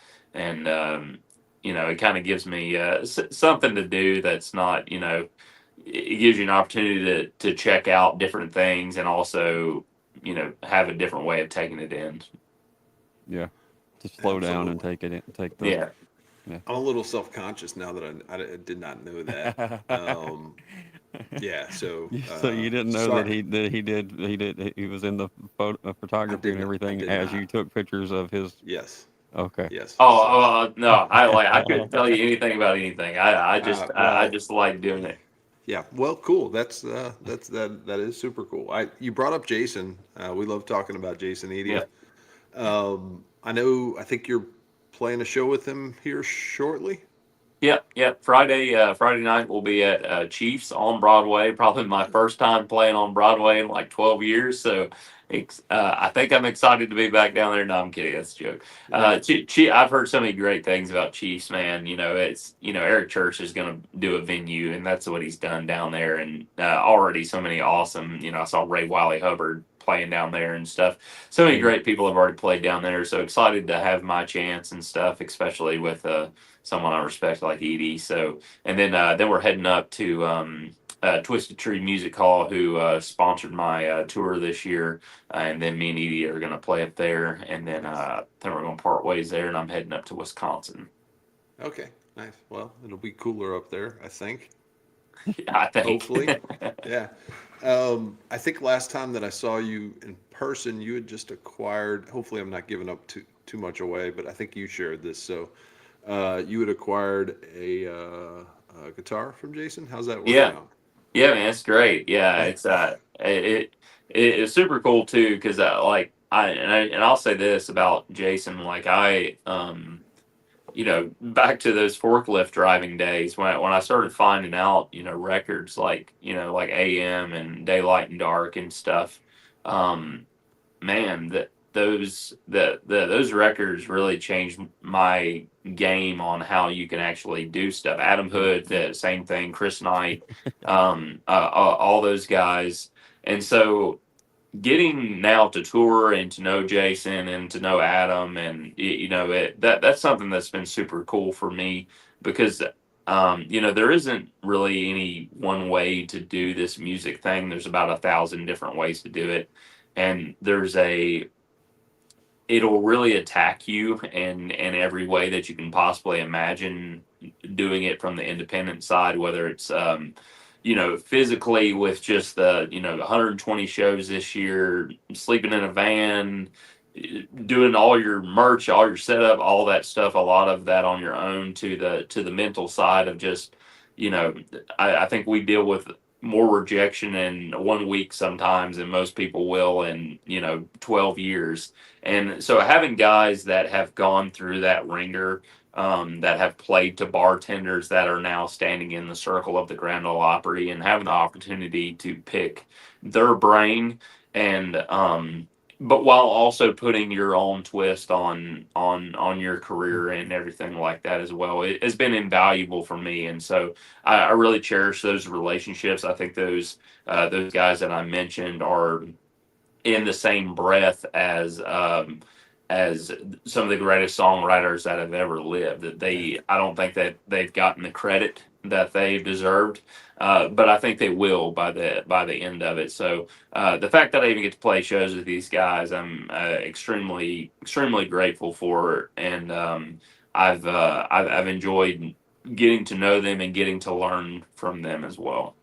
it kind of gives me something to do that's not, it gives you an opportunity to check out different things, and also have a different way of taking it in. Yeah. To slow down and Absolutely. take it in, take the Yeah. I'm a little self-conscious now that I did not know that. Yeah, so So you didn't know sorry. that he was in the I photography did and not. I everything did as not. you took pictures of his. Yes, Okay. yes. Oh, So no, I couldn't tell you anything about anything. I well, just like doing it. yeah. Well, cool. That is super cool. You brought up Jason. We love talking about Jason Yeah. Edia. I know. I think you're playing a show with him here shortly. Yep. Friday night we'll be at Chiefs on Broadway. Probably my first time playing on Broadway in like 12 years. So I think I'm excited to be back down there. No, I'm kidding. That's a joke. I've heard so many great things about Chiefs, man. Eric Church is going to do a venue, and that's what he's done down there. And already so many awesome. I saw Ray Wiley Hubbard playing down there and stuff. So many great people have already played down there. So excited to have my chance and stuff, especially with someone I respect like Edie. So, and then we're heading up to Twisted Tree Music Hall, who sponsored my tour this year, and then me and Edie are going to play up there, and then we're going to part ways there, and I'm heading up to Wisconsin. Okay, nice. Well, it'll be cooler up there, I think. Yeah, I think. Hopefully, yeah. I think last time that I saw you in person, you had just acquired. Hopefully, I'm not giving up too much away, but I think you shared this. So, you had acquired a guitar from Jason. How's that working out? Yeah, man, it's great. Yeah, it's super cool too because I'll say this about Jason, like back to those forklift driving days when I started finding out, records like AM and Daylight and Dark and stuff. Man, those records really changed my game on how you can actually do stuff. Adam Hood, the same thing. Chris Knight, all those guys, and so getting now to tour and to know Jason and to know Adam, and that's something that's been super cool for me because there isn't really any one way to do this music thing. There's about 1,000 different ways to do it, and it'll really attack you in every way that you can possibly imagine doing it from the independent side, whether it's physically with just the 120 shows this year, sleeping in a van, doing all your merch, all your setup, all that stuff, a lot of that on your own, to the mental side of just I think we deal with more rejection in 1 week sometimes than most people will in 12 years. And so having guys that have gone through that ringer, that have played to bartenders that are now standing in the circle of the Grand Ole Opry, and having the opportunity to pick their brain, and but while also putting your own twist on your career and everything like that as well, it has been invaluable for me. And so I really cherish those relationships. I think those guys that I mentioned are in the same breath as some of the greatest songwriters that have ever lived. That I don't think that they've gotten the credit that they've deserved, but I think they will by the end of it. So the fact that I even get to play shows with these guys, I'm extremely grateful for, and I've enjoyed getting to know them and getting to learn from them as well.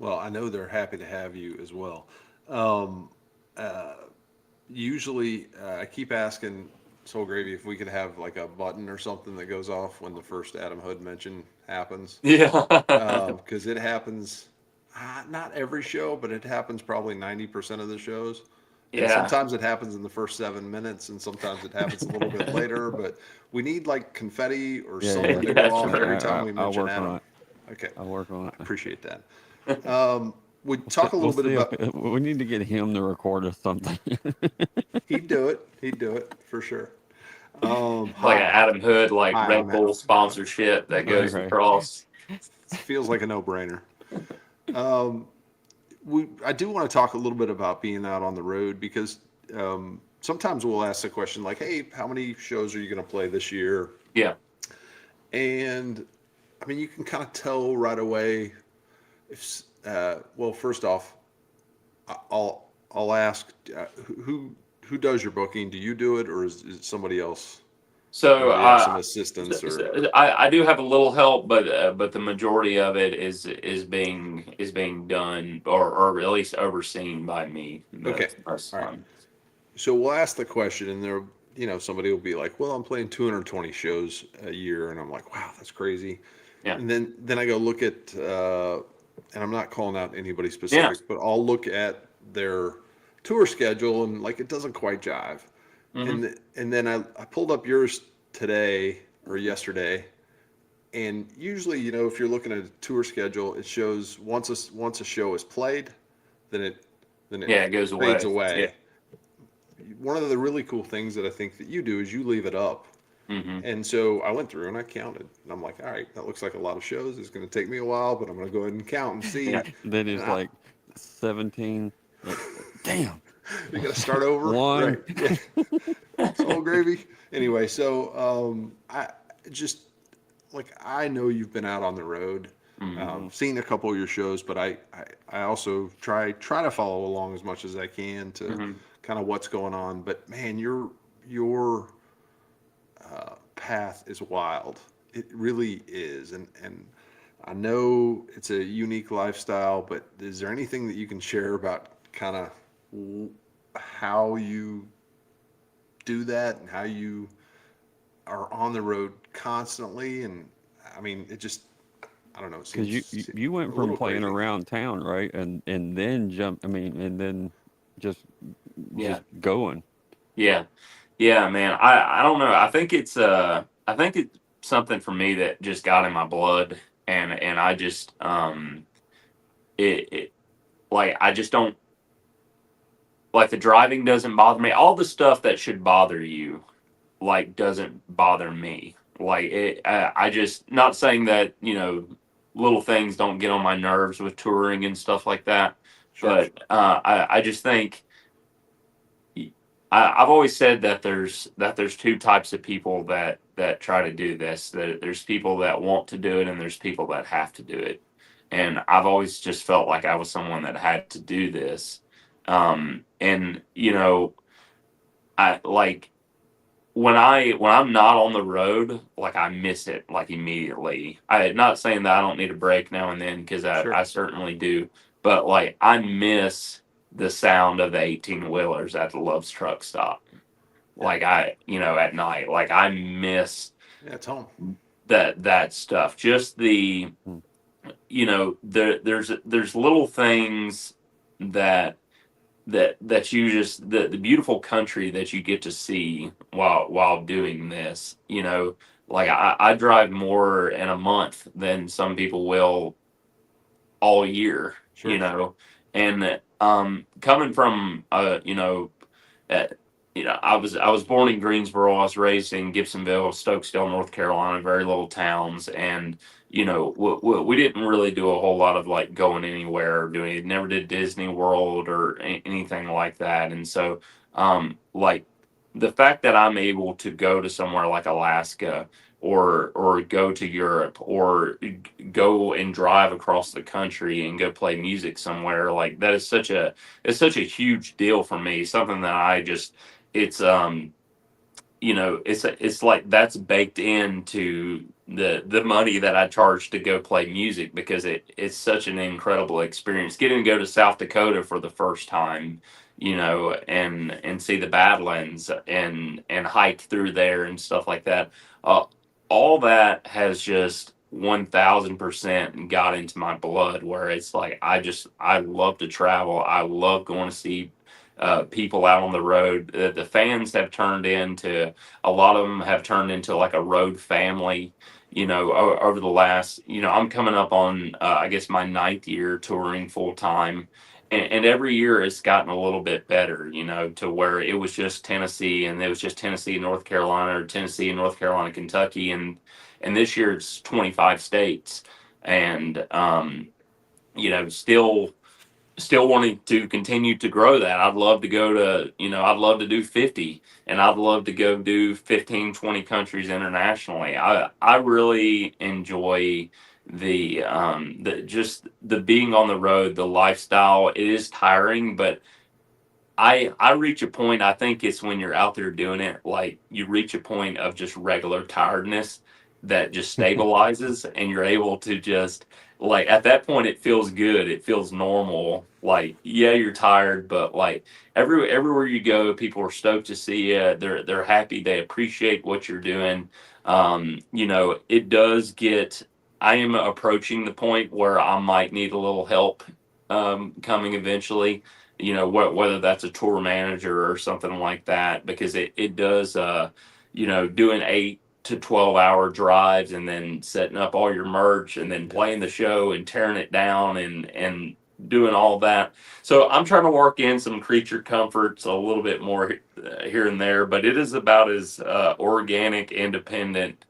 Well, I know they're happy to have you as well. Usually, I keep asking Soul Gravy if we could have like a button or something that goes off when the first Adam Hood mention happens. Yeah. Because it happens, not every show, but it happens probably 90% of the shows. And Yeah. sometimes it happens in the first 7 minutes, and sometimes it happens a little bit later. But we need like confetti or something to go off every time we I'll mention work on Adam. it. Okay, I'll work on it. appreciate that. We talk a little bit about. We need to get him to record us something. He'd do it for sure. Like an Adam Hood, like Hi, Red I'm Bull Adam. sponsorship that goes Okay. across. Feels like a no-brainer. I do want to talk a little bit about being out on the road, because sometimes we'll ask the question like, "Hey, how many shows are you going to play this year?" Yeah. And I mean, you can kind of tell right away if. Well, first off, I'll ask who does your booking? Do you do it, or is it somebody else? So Do you have some assistance, or I do have a little help, but the majority of it is being done, or at least overseen by me. Okay. Most All right. time. so we'll ask the question, and there, somebody will be like, "Well, I'm playing 220 shows a year," and I'm like, "Wow, that's crazy." Yeah. And then I go look at, and I'm not calling out anybody specific, but I'll look at their tour schedule, and like it doesn't quite jive. Mhm. And then I pulled up yours today or yesterday, And usually, you know, if you're looking at a tour schedule, it shows once a show is played, then it Yeah, it goes fades away. Yeah. away. One of the really cool things that I think that you do is you leave it up. Hmm. And so I went through and I counted, and I'm like, all right, that looks like a lot of shows. It's going to take me a while, but I'm going to go ahead and count and see. Yeah. Then And it's like 17. Like, damn, you got to start over, one. right? Yeah, it's all gravy. Anyway, so I just like I know you've been out on the road, Hmm. seen a couple of your shows, but I also try to follow along as much as I can to Hmm. kind of what's going on. But man, your path is wild. It really is, and I know it's a unique lifestyle. But is there anything that you can share about kind of how you do that and how you are on the road constantly? And I mean, it just I don't know. It Because seems you went a from little playing crazy. around town, right, and then jump. I mean, and then just Yeah. just going. Yeah. Yeah, man. I don't know. I think it's something for me that just got in my blood, and I just it like I just don't like the driving doesn't bother me. All the stuff that should bother you like doesn't bother me. Like I just not saying that little things don't get on my nerves with touring and stuff like that, Sure. but I just think I've always said that there's two types of people that try to do this. That there's people that want to do it, and there's people that have to do it. And I've always just felt like I was someone that had to do this. And I like when I'm not on the road, like I miss it like immediately. I not saying that I don't need a break now and then because Sure. I certainly do, but like I miss the sound of the 18 wheelers at the Love's truck stop. Yeah. Like at night, like I miss Yeah, it's home. that stuff. Just the Hmm. there's little things that that you just the beautiful country that you get to see while doing this. Like I drive more in a month than some people will all year. Sure. And coming from uh, I was born in Greensboro. I was raised in Gibsonville, Stokesdale, North Carolina, very little towns, and we didn't really do a whole lot of like going anywhere or doing it. Never did Disney World or anything like that, and so like the fact that I'm able to go to somewhere like Alaska or go to Europe or go and drive across the country and go play music somewhere like that is such a huge deal for me. Something that I just it's it's like that's baked into the money that I charge to go play music because it's such an incredible experience. Getting to go to South Dakota for the first time, and see the Badlands and hike through there and stuff like that. Uh, all that has just 1,000% got into my blood where it's like I love to travel. I love going to see people out on the road. The fans have turned into a lot of them have turned into like a road family. Over the last, I'm coming up on I guess my ninth year touring full time. And every year it's gotten a little bit better, to where it was just Tennessee and it was just Tennessee, North Carolina, or Tennessee, North Carolina, Kentucky, and this year it's 25 states, and still wanting to continue to grow that. I'd love to go to, I'd love to do 50 and I'd love to go do 15, 20 countries internationally. I really enjoy the just the being on the road, the lifestyle. It is tiring, but I reach a point, I think it's when you're out there doing it, like you reach a point of just regular tiredness that just stabilizes and you're able to just like at that point it feels good. It feels normal. Like, yeah, you're tired, but like everywhere you go, people are stoked to see you. They're happy, they appreciate what you're doing. It does get I am approaching the point where I might need a little help coming eventually, whether that's a tour manager or something like that, because it does doing to 12-hour drives and then setting up all your merch and then playing the show and tearing it down and doing all that. So I'm trying to work in some creature comforts a little bit more here and there, but it is about as organic, independent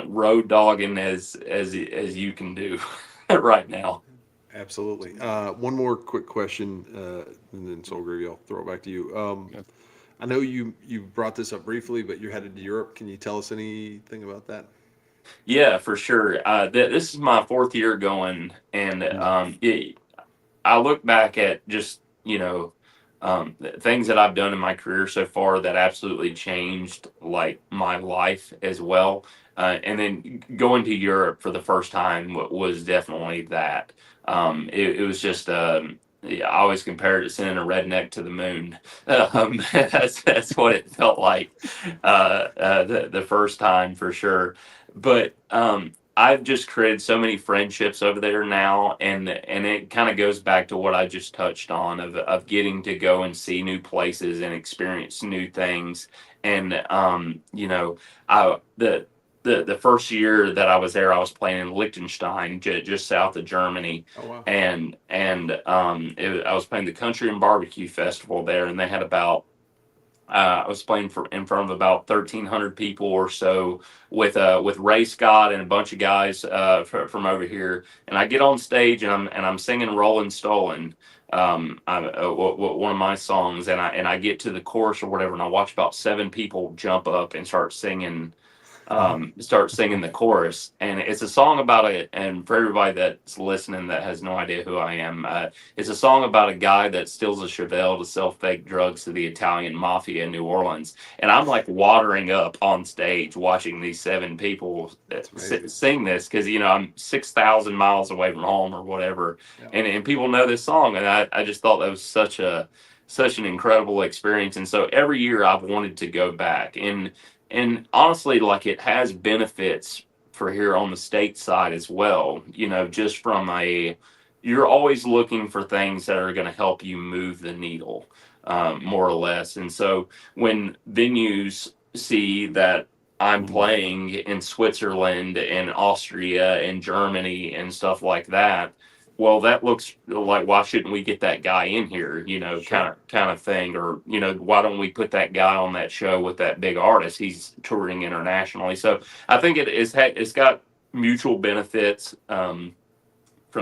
road dogging as you can do right now. Absolutely. One more quick question, and then Soul Gravy, I'll throw it back to you. Okay. I know you brought this up briefly, but you're headed to Europe. Can you tell us anything about that? Yeah, for sure. This is my fourth year going, and I look back at just things that I've done in my career so far that absolutely changed like my life as well. And then going to Europe for the first time was definitely that. It was just yeah, I always compare it to sending a redneck to the moon. That's what it felt like the first time for sure. But I've just created so many friendships over there now, and it kind of goes back to what I just touched on of getting to go and see new places and experience new things. And I the first year that I was there, I was playing in Liechtenstein, just south of Germany, Oh, wow. I was playing the Country and Barbecue Festival there, and they had about I was playing in front of about 1,300 people or so with Ray Scott and a bunch of guys from over here. And I get on stage and I'm singing "Rollin' Stolen," one of my songs, and I get to the chorus or whatever, and I watch about 7 people jump up and start singing the chorus. And it's a song about and for everybody that's listening that has no idea who I am, it's a song about a guy that steals a Chevelle to sell fake drugs to the Italian mafia in New Orleans. And I'm like watering up on stage watching these 7 people sing this, because I'm 6,000 miles away from home or whatever. Yeah. And people know this song, and I just thought that was such an incredible experience. And so every year I've wanted to go back, and honestly, like, it has benefits for here on the state side as well. Just from you're always looking for things that are going to help you move the needle, more or less. And so when venues see that I'm playing in Switzerland and Austria and Germany and stuff like that, well, that looks like, why shouldn't we get that guy in here, Sure. kind of thing, or why don't we put that guy on that show with that big artist? He's touring internationally. So I think it's got mutual benefits from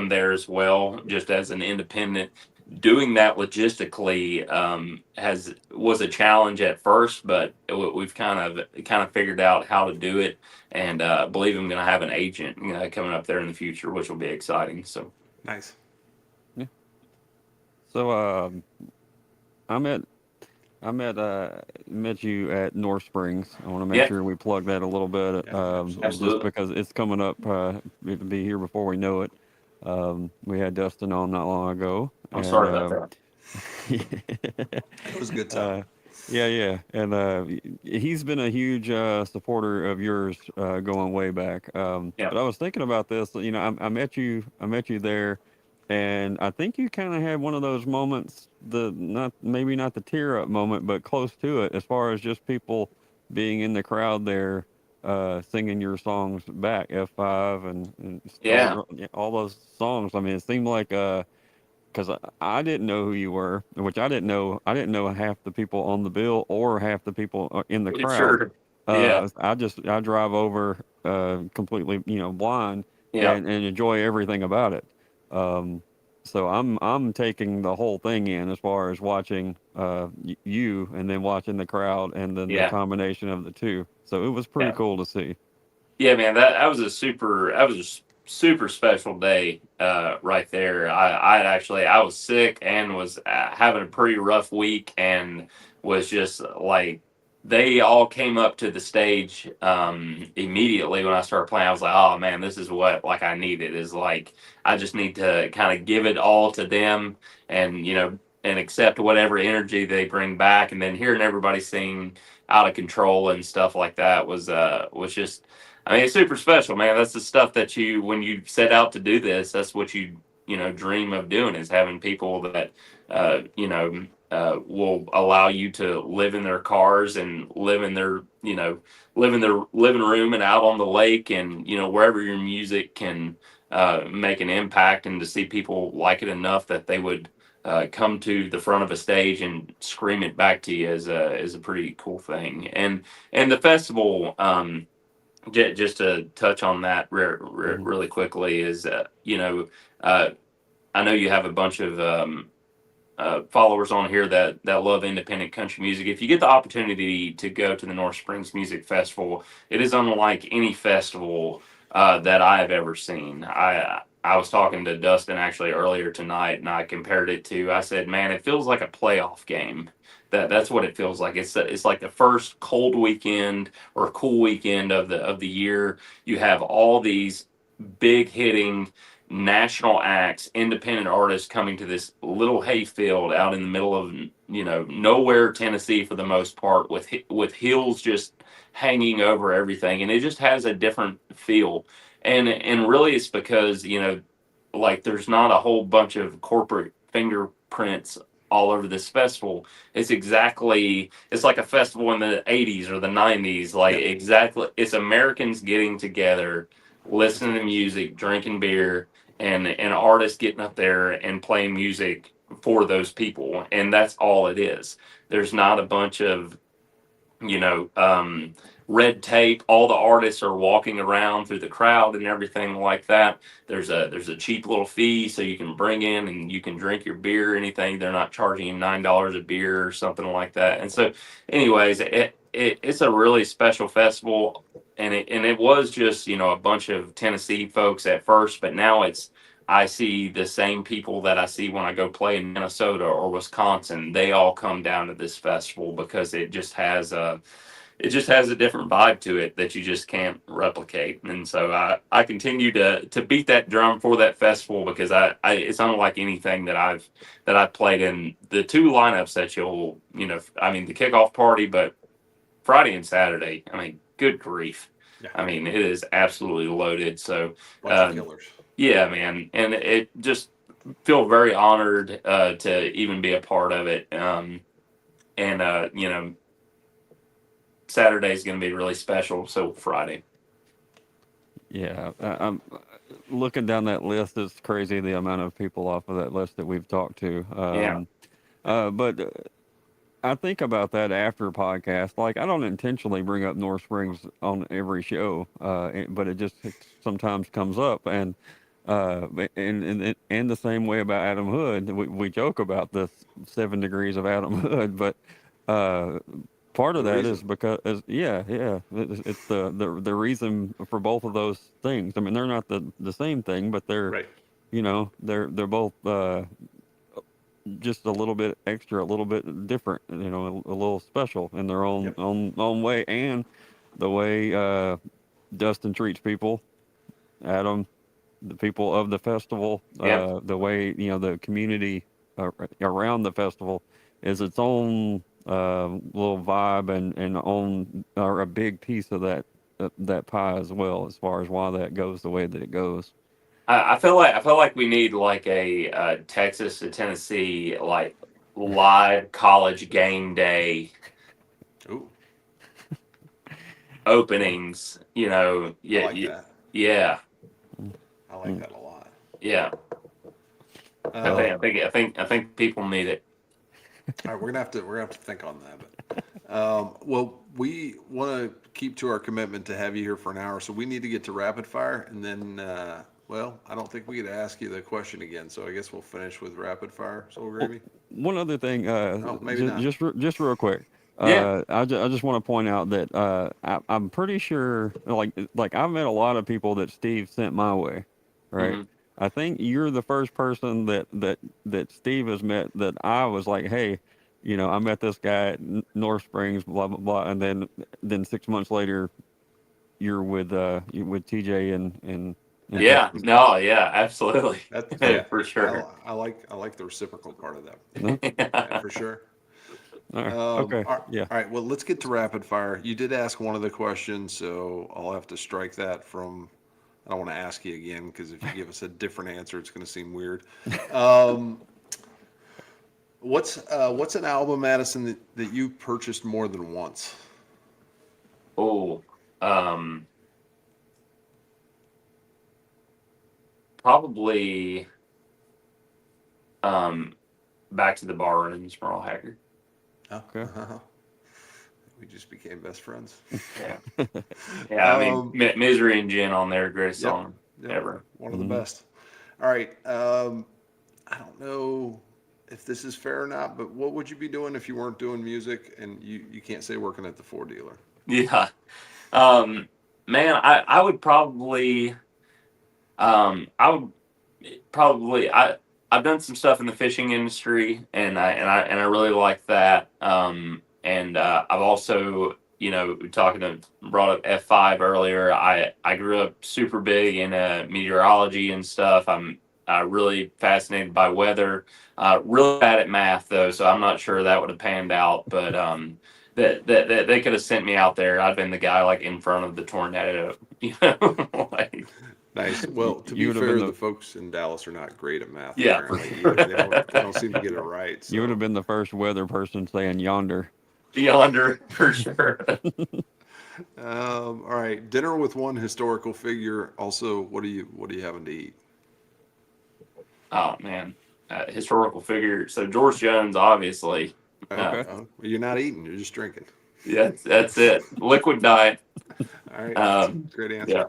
there as well. Just as an independent, doing that logistically was a challenge at first, but we've kind of figured out how to do it, and I believe I'm going to have an agent coming up there in the future, which will be exciting. So. Nice. Yeah. So I met you at North Springs. I want to make Yeah. sure we plug that a little bit, Yeah, just absolutely. because it's coming up. It'll be here before we know it. We had Dustin on not long ago. I'm sorry about that. It was a good time. Yeah, and he's been a huge supporter of yours going way back. Yeah. But I was thinking about this. I met you there, and I think you kind of had one of those moments, maybe not the tear up moment, but close to it, as far as just people being in the crowd there, singing your songs back, F5 and Yeah. all those songs. I mean, it seemed like because I didn't know who you were, which I didn't know. I didn't know half the people on the bill or half the people in the crowd. Sure. Yeah. I drive over completely, blind, Yeah. and enjoy everything about it. So I'm taking the whole thing in, as far as watching you and then watching the crowd, and then the Yeah. combination of the two. So it was pretty Yeah. cool to see. Yeah, man, that was a super special day right there. I was sick and was having a pretty rough week, and was just like, they all came up to the stage immediately when I started playing. I was like, oh man, this is what like I needed, is like, I just need to kind of give it all to them, and and accept whatever energy they bring back. And then hearing everybody sing out of control and stuff like that was just, I mean, it's super special, man. That's the stuff that when you set out to do this, that's what you dream of doing, is having people that, will allow you to live in their cars and live in their, live in their living room and out on the lake, and wherever your music can make an impact, and to see people like it enough that they would come to the front of a stage and scream it back to you is a pretty cool thing. And the festival, just to touch on that Mhm. really quickly, is uh, I know you have a bunch of followers on here that love independent country music. If you get the opportunity to go to the North Springs Music Festival, it is unlike any festival that I have ever seen. I was talking to Dustin actually earlier tonight, and I compared it to. I said, "Man, it feels like a playoff game." That's what it feels like. It's like the first cold weekend or cool weekend of the year. You have all these big hitting national acts, independent artists coming to this little hayfield out in the middle of nowhere, Tennessee, for the most part, with hills just hanging over everything, and it just has a different feel. And really, it's because like there's not a whole bunch of corporate fingerprints all over this festival. It's like a festival in the 80s or the 90s, like Yep. exactly. It's Americans getting together, listening to music, drinking beer, and artists getting up there and playing music for those people, and that's all it is. There's not a bunch of you know red tape. All the artists are walking around through the crowd and everything like that. There's a cheap little fee, so you can bring in and you can drink your beer or anything. They're not charging you $9 a beer or something like that. And so anyways, it's a really special festival, and it was just a bunch of Tennessee folks at first, but now I see the same people that I see when I go play in Minnesota or Wisconsin. They all come down to this festival because it just has a different vibe to it that you just can't replicate. And so I continue to beat that drum for that festival, because it's unlike anything that I've played in. The two lineups that I mean, the kickoff party, but Friday and Saturday, I mean, good grief. Yeah. I mean, it is absolutely loaded. So Bunch of killers. yeah, man, and it just feel very honored to even be a part of it. And Saturday is going to be really special. So Friday. Yeah, I'm looking down that list. It's crazy the amount of people off of that list that we've talked to. Yeah. But I think about that after podcast. Like, I don't intentionally bring up North Springs on every show, but it just sometimes comes up. And the same way about Adam Hood, we joke about the 7 degrees of Adam Hood, but uh, part of The that reason. is because, it's the reason for both of those things. I mean, they're not the same thing, but Right. they're both just a little bit extra, a little bit different, a little special in their own Yep. own way, and the way Dustin treats people, Adam, the people of the festival, Yeah. the way the community around the festival is its own little vibe and own or a big piece of that pie as well, as far as why that goes the way that it goes. I feel like we need like a Texas to Tennessee like live college game day Ooh, openings. I Yeah, like that. yeah, I like that a lot. yeah. I Um, think I think I think I think people need it. all right, we're gonna have to think on that. But well, we want to keep to our commitment to have you here for an hour, so we need to get to rapid fire, and then well, I don't think we get to ask you the question again, so I guess we'll finish with rapid fire. Soul Gravy. One other thing, Oh, maybe not. just real quick. Yeah. I just want to point out that I'm pretty sure, like I've met a lot of people that Steve sent my way, right? Hmm. I think you're the first person that Steve has met that I was like, hey, I met this guy at North Springs, blah blah blah, and then 6 months later, you're with TJ and Yeah. Texas. No. Yeah. Absolutely. That's yeah. For sure. I like the reciprocal part of that. No? Yeah, for sure. All right. Okay. All Yeah. right. Well, let's get to rapid fire. You did ask one of the questions, so I'll have to strike that from. I don't want to ask you again because if you give us a different answer, it's going to seem weird. Um, What's an album, Addison, that you purchased more than once? Oh, probably um, Back to the Barrooms, Merle Haggard. Oh, Okay. we just became best friends. Yeah, yeah. I mean, Um, Misery and Gin on there, greatest yep, song yep, ever. one of the Mhm. best. All right. I don't know if this is fair or not, but what would you be doing if you weren't doing music and you can't say working at the Ford dealer? Yeah. Um, Man, I would probably I would probably I've done some stuff in the fishing industry, and I really like that. And I've also, talking to brought up F5 earlier. I grew up super big in meteorology and stuff. I'm really fascinated by weather. Really bad at math though, so I'm not sure that would have panned out. But that they could have sent me out there. I've been the guy like in front of the tornado, like. Nice. Well, to You be would have been fair, the the folks in Dallas are not great at math Yeah. apparently either. They don't seem to get it right. you would have So, been the first weather person saying yonder. Yonder for sure. all right, dinner with one historical figure. Also, what are you having to eat? Oh man, historical figure. So George Jones, obviously. Okay. You're not eating. You're just drinking. Yeah, that's it. Liquid diet. All right, that's a great Yeah.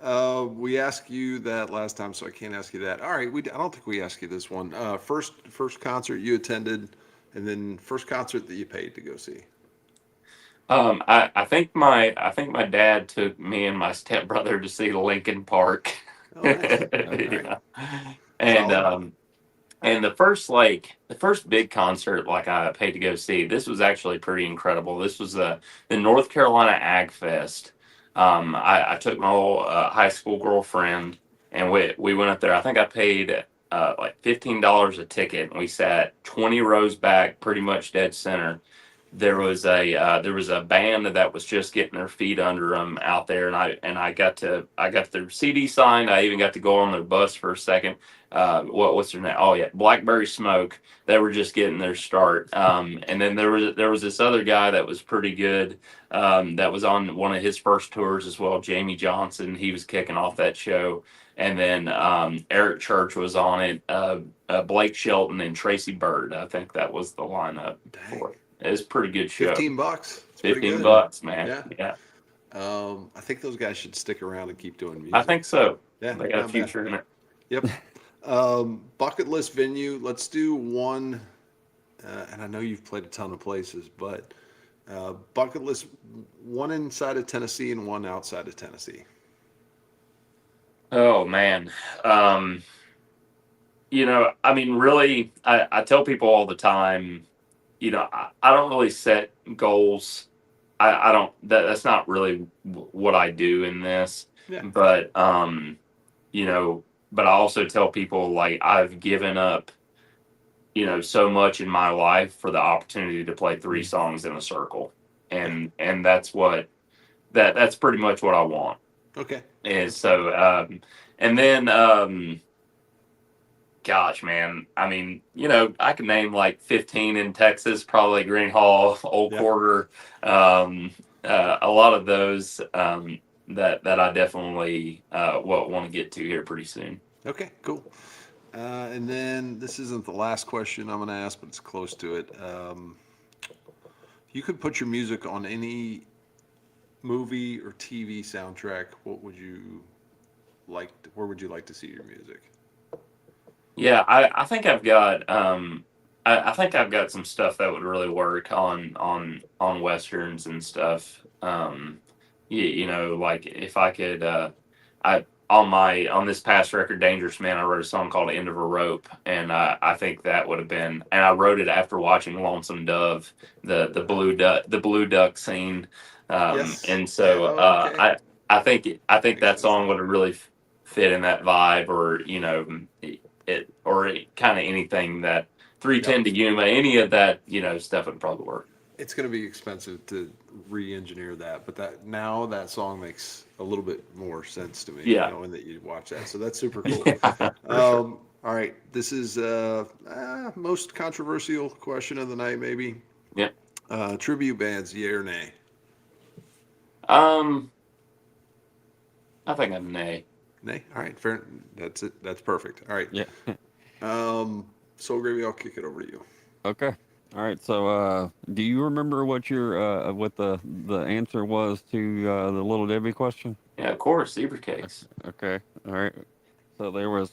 answer. We asked you that last time, so I can't ask you that. All right, I don't think we asked you this one. First concert you attended, and then first concert that you paid to go see. I think my dad took me and my stepbrother to see Lincoln Park. Oh, nice. All right, Yeah. And solid. and the first big concert like I paid to go see, this was actually pretty incredible. This was the North Carolina Ag Fest. I took my old high school girlfriend, and we went up there. I think I paid like $15 a ticket, and we sat 20 rows back, pretty much dead center. There was a band that was just getting their feet under them out there, and I got their CD signed. I even got to go on their bus for a second. What's their name? Oh yeah, Blackberry Smoke. They were just getting their start. And then there was this other guy that was pretty good. That was on one of his first tours as well. Jamie Johnson. He was kicking off that show. And then Eric Church was on it. Blake Shelton and Tracy Bird. I think that was the lineup Dang. for it. It was a pretty good show. $15. It's pretty 15 good. bucks, man. Yeah. Yeah. I think those guys should stick around and keep doing music. I think so. Yeah, They got a not bad. future in it. Yep. Bucket list venue. Let's do one. And I know you've played a ton of places, but bucket list, one inside of Tennessee and one outside of Tennessee. Oh man. I mean, really, I tell people all the time, I don't really set goals. I don't, that's not really what I do in this. Yeah. But, but I also tell people like I've given up, so much in my life for the opportunity to play 3 songs in a circle. And that's that's pretty much what I want. Okay. And so, and then, gosh, man, I mean, I can name like 15 in Texas, probably Green Hall, Old Yeah. Quarter, a lot of those that I definitely want to get to here pretty soon. Okay, cool. And then this isn't the last question I'm going to ask, but it's close to it. You could put your music on any movie or TV soundtrack. What would you like? Where would you like to see your music? Yeah, I think I've got I think I've got some stuff that would really work on westerns and stuff. Like if I could, I on this past record, Dangerous Man, I wrote a song called "End of a Rope," and I think that would have been, and I wrote it after watching Lonesome Dove, the blue duck scene, Yes. and so Yeah, okay. I think that sense. song would have really fit in that vibe, or it or kind of anything that 310 to Yuma, any of that stuff would probably work. It's going to be expensive to re-engineer that, but that song makes a little bit more sense to me. Yeah. Knowing that you watch that, so that's super cool. Yeah, for sure. All right. This is most controversial question of the night, maybe. Yep. Tribute bands, yay or nay? Um, I think I'm nay. Nay. All right. Fair. That's it. That's perfect. All right. Yeah. Soul Gravy, I'll kick it over to you. Okay. All right. So, do you remember what your what the answer was to the Little Debbie question? Yeah, of course, zebra cakes. Okay. All right. So there was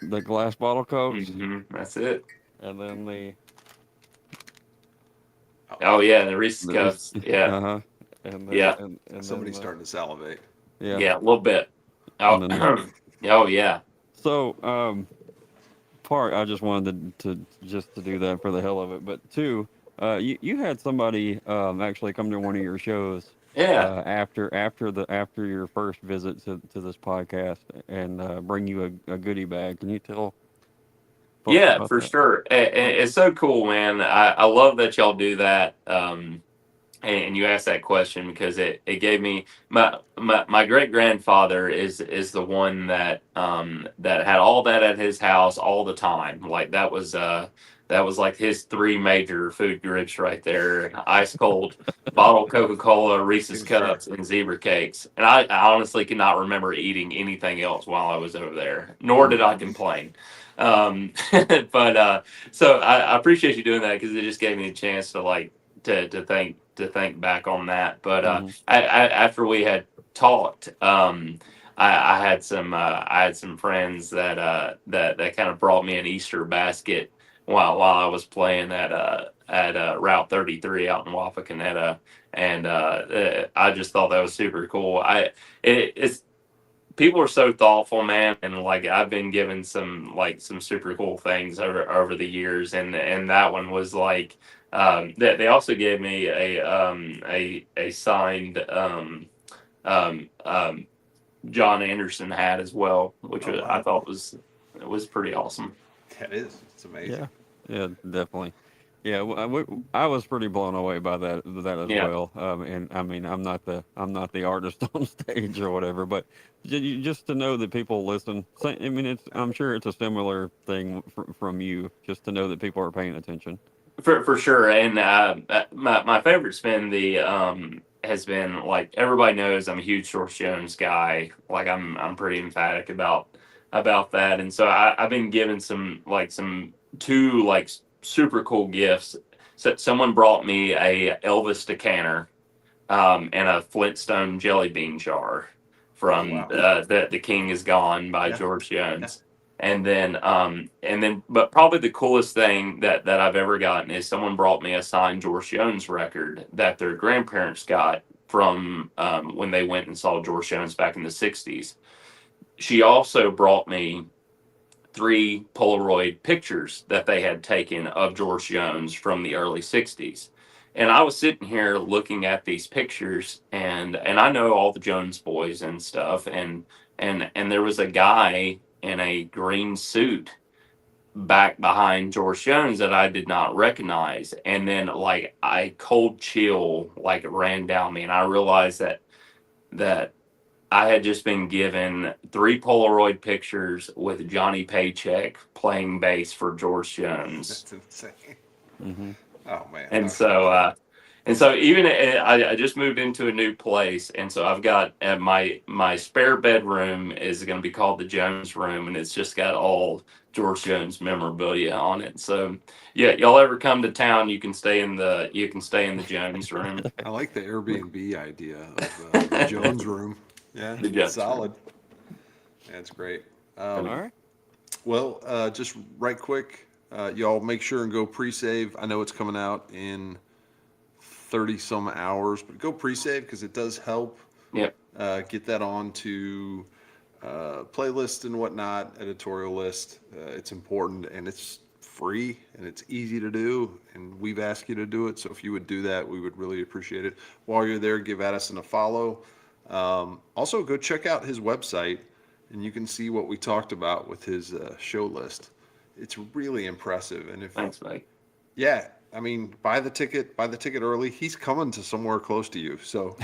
the glass bottle cokes, That's it. and then Oh yeah, the Reese's the Cups. Yeah, uh-huh, and then yeah, and Somebody's then starting to salivate. yeah, yeah, a little bit. and Oh, then oh yeah, so part I just wanted to just to do that for the hell of it, but two, you had somebody actually come to one of your shows yeah. after your first visit to this podcast and bring you a goodie bag. Can you tell folks Yeah, about for that? sure. It's so cool, man. I love that y'all do that. And you asked that question because it gave me my great grandfather is the one that that had all that at his house all the time. Like that was like his three major food groups right there: ice cold bottled Coca Cola, Reese's Sure. Cups, and zebra cakes. And I honestly cannot remember eating anything else while I was over there. Nor did I complain. But so I appreciate you doing that because it just gave me a chance to like to think back on that. But Hmm. after we had talked, I had some friends that kind of brought me an Easter basket while I was playing at Route 33 out in Wapakoneta, and I just thought that was super cool. It's people are so thoughtful, man, and like I've been given some super cool things over the years, and that one was like they also gave me a signed um, um, John Anderson hat as well, which Oh, I wow. thought was pretty awesome. That is. It's amazing. Yeah, yeah, definitely. Yeah, I was pretty blown away by that as Yeah, well. And I mean, I'm not the artist on stage or whatever, but just to know that people listen. I mean, I'm sure it's a similar thing from you, just to know that people are paying attention. for sure. And my favorite's been the has been like everybody knows I'm a huge George Jones guy. Like I'm pretty emphatic about that, and so I've been given some two like super cool gifts. So someone brought me a Elvis decanter and a Flintstone jelly bean jar Oh, from wow. the King is Gone by Yeah. George Jones. And then, but probably the coolest thing that I've ever gotten is someone brought me a signed George Jones record that their grandparents got from when they went and saw George Jones back in the '60s. She also brought me three Polaroid pictures that they had taken of George Jones from the early '60s. And I was sitting here looking at these pictures, and I know all the Jones boys and stuff, and there was a guy in a green suit back behind George Jones that I did not recognize. And then like I cold chill like ran down me, and I realized that I had just been given three Polaroid pictures with Johnny Paycheck playing bass for George Jones. That's insane. Hmm. Oh, man. And Okay. so even I just moved into a new place, and so I've got my spare bedroom is going to be called the Jones room, and it's just got all George Jones memorabilia on it. So yeah, y'all ever come to town, you can stay in the Jones room. I like the Airbnb idea of the Jones room. Yeah, The Jones solid. That's great. All right. Well, just right quick, y'all make sure and go pre-save. I know it's coming out in 30 some hours, but go pre-save because it does help Yep. get that on to playlist and whatnot, editorial list. It's important and it's free and it's easy to do. And we've asked you to do it. So if you would do that, we would really appreciate it. While you're there, give Addison a follow. Also, go check out his website and you can see what we talked about with his show list. It's really impressive. And if, Thanks, Mike. yeah, I mean, buy the ticket early. He's coming to somewhere close to you. So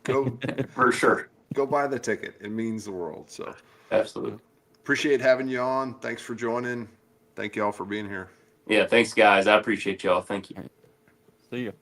go For sure. go buy the ticket. It means the world. So Absolutely. appreciate having you on. Thanks for joining. Thank you all for being here. Yeah, thanks, guys. I appreciate y'all. Thank you. See you.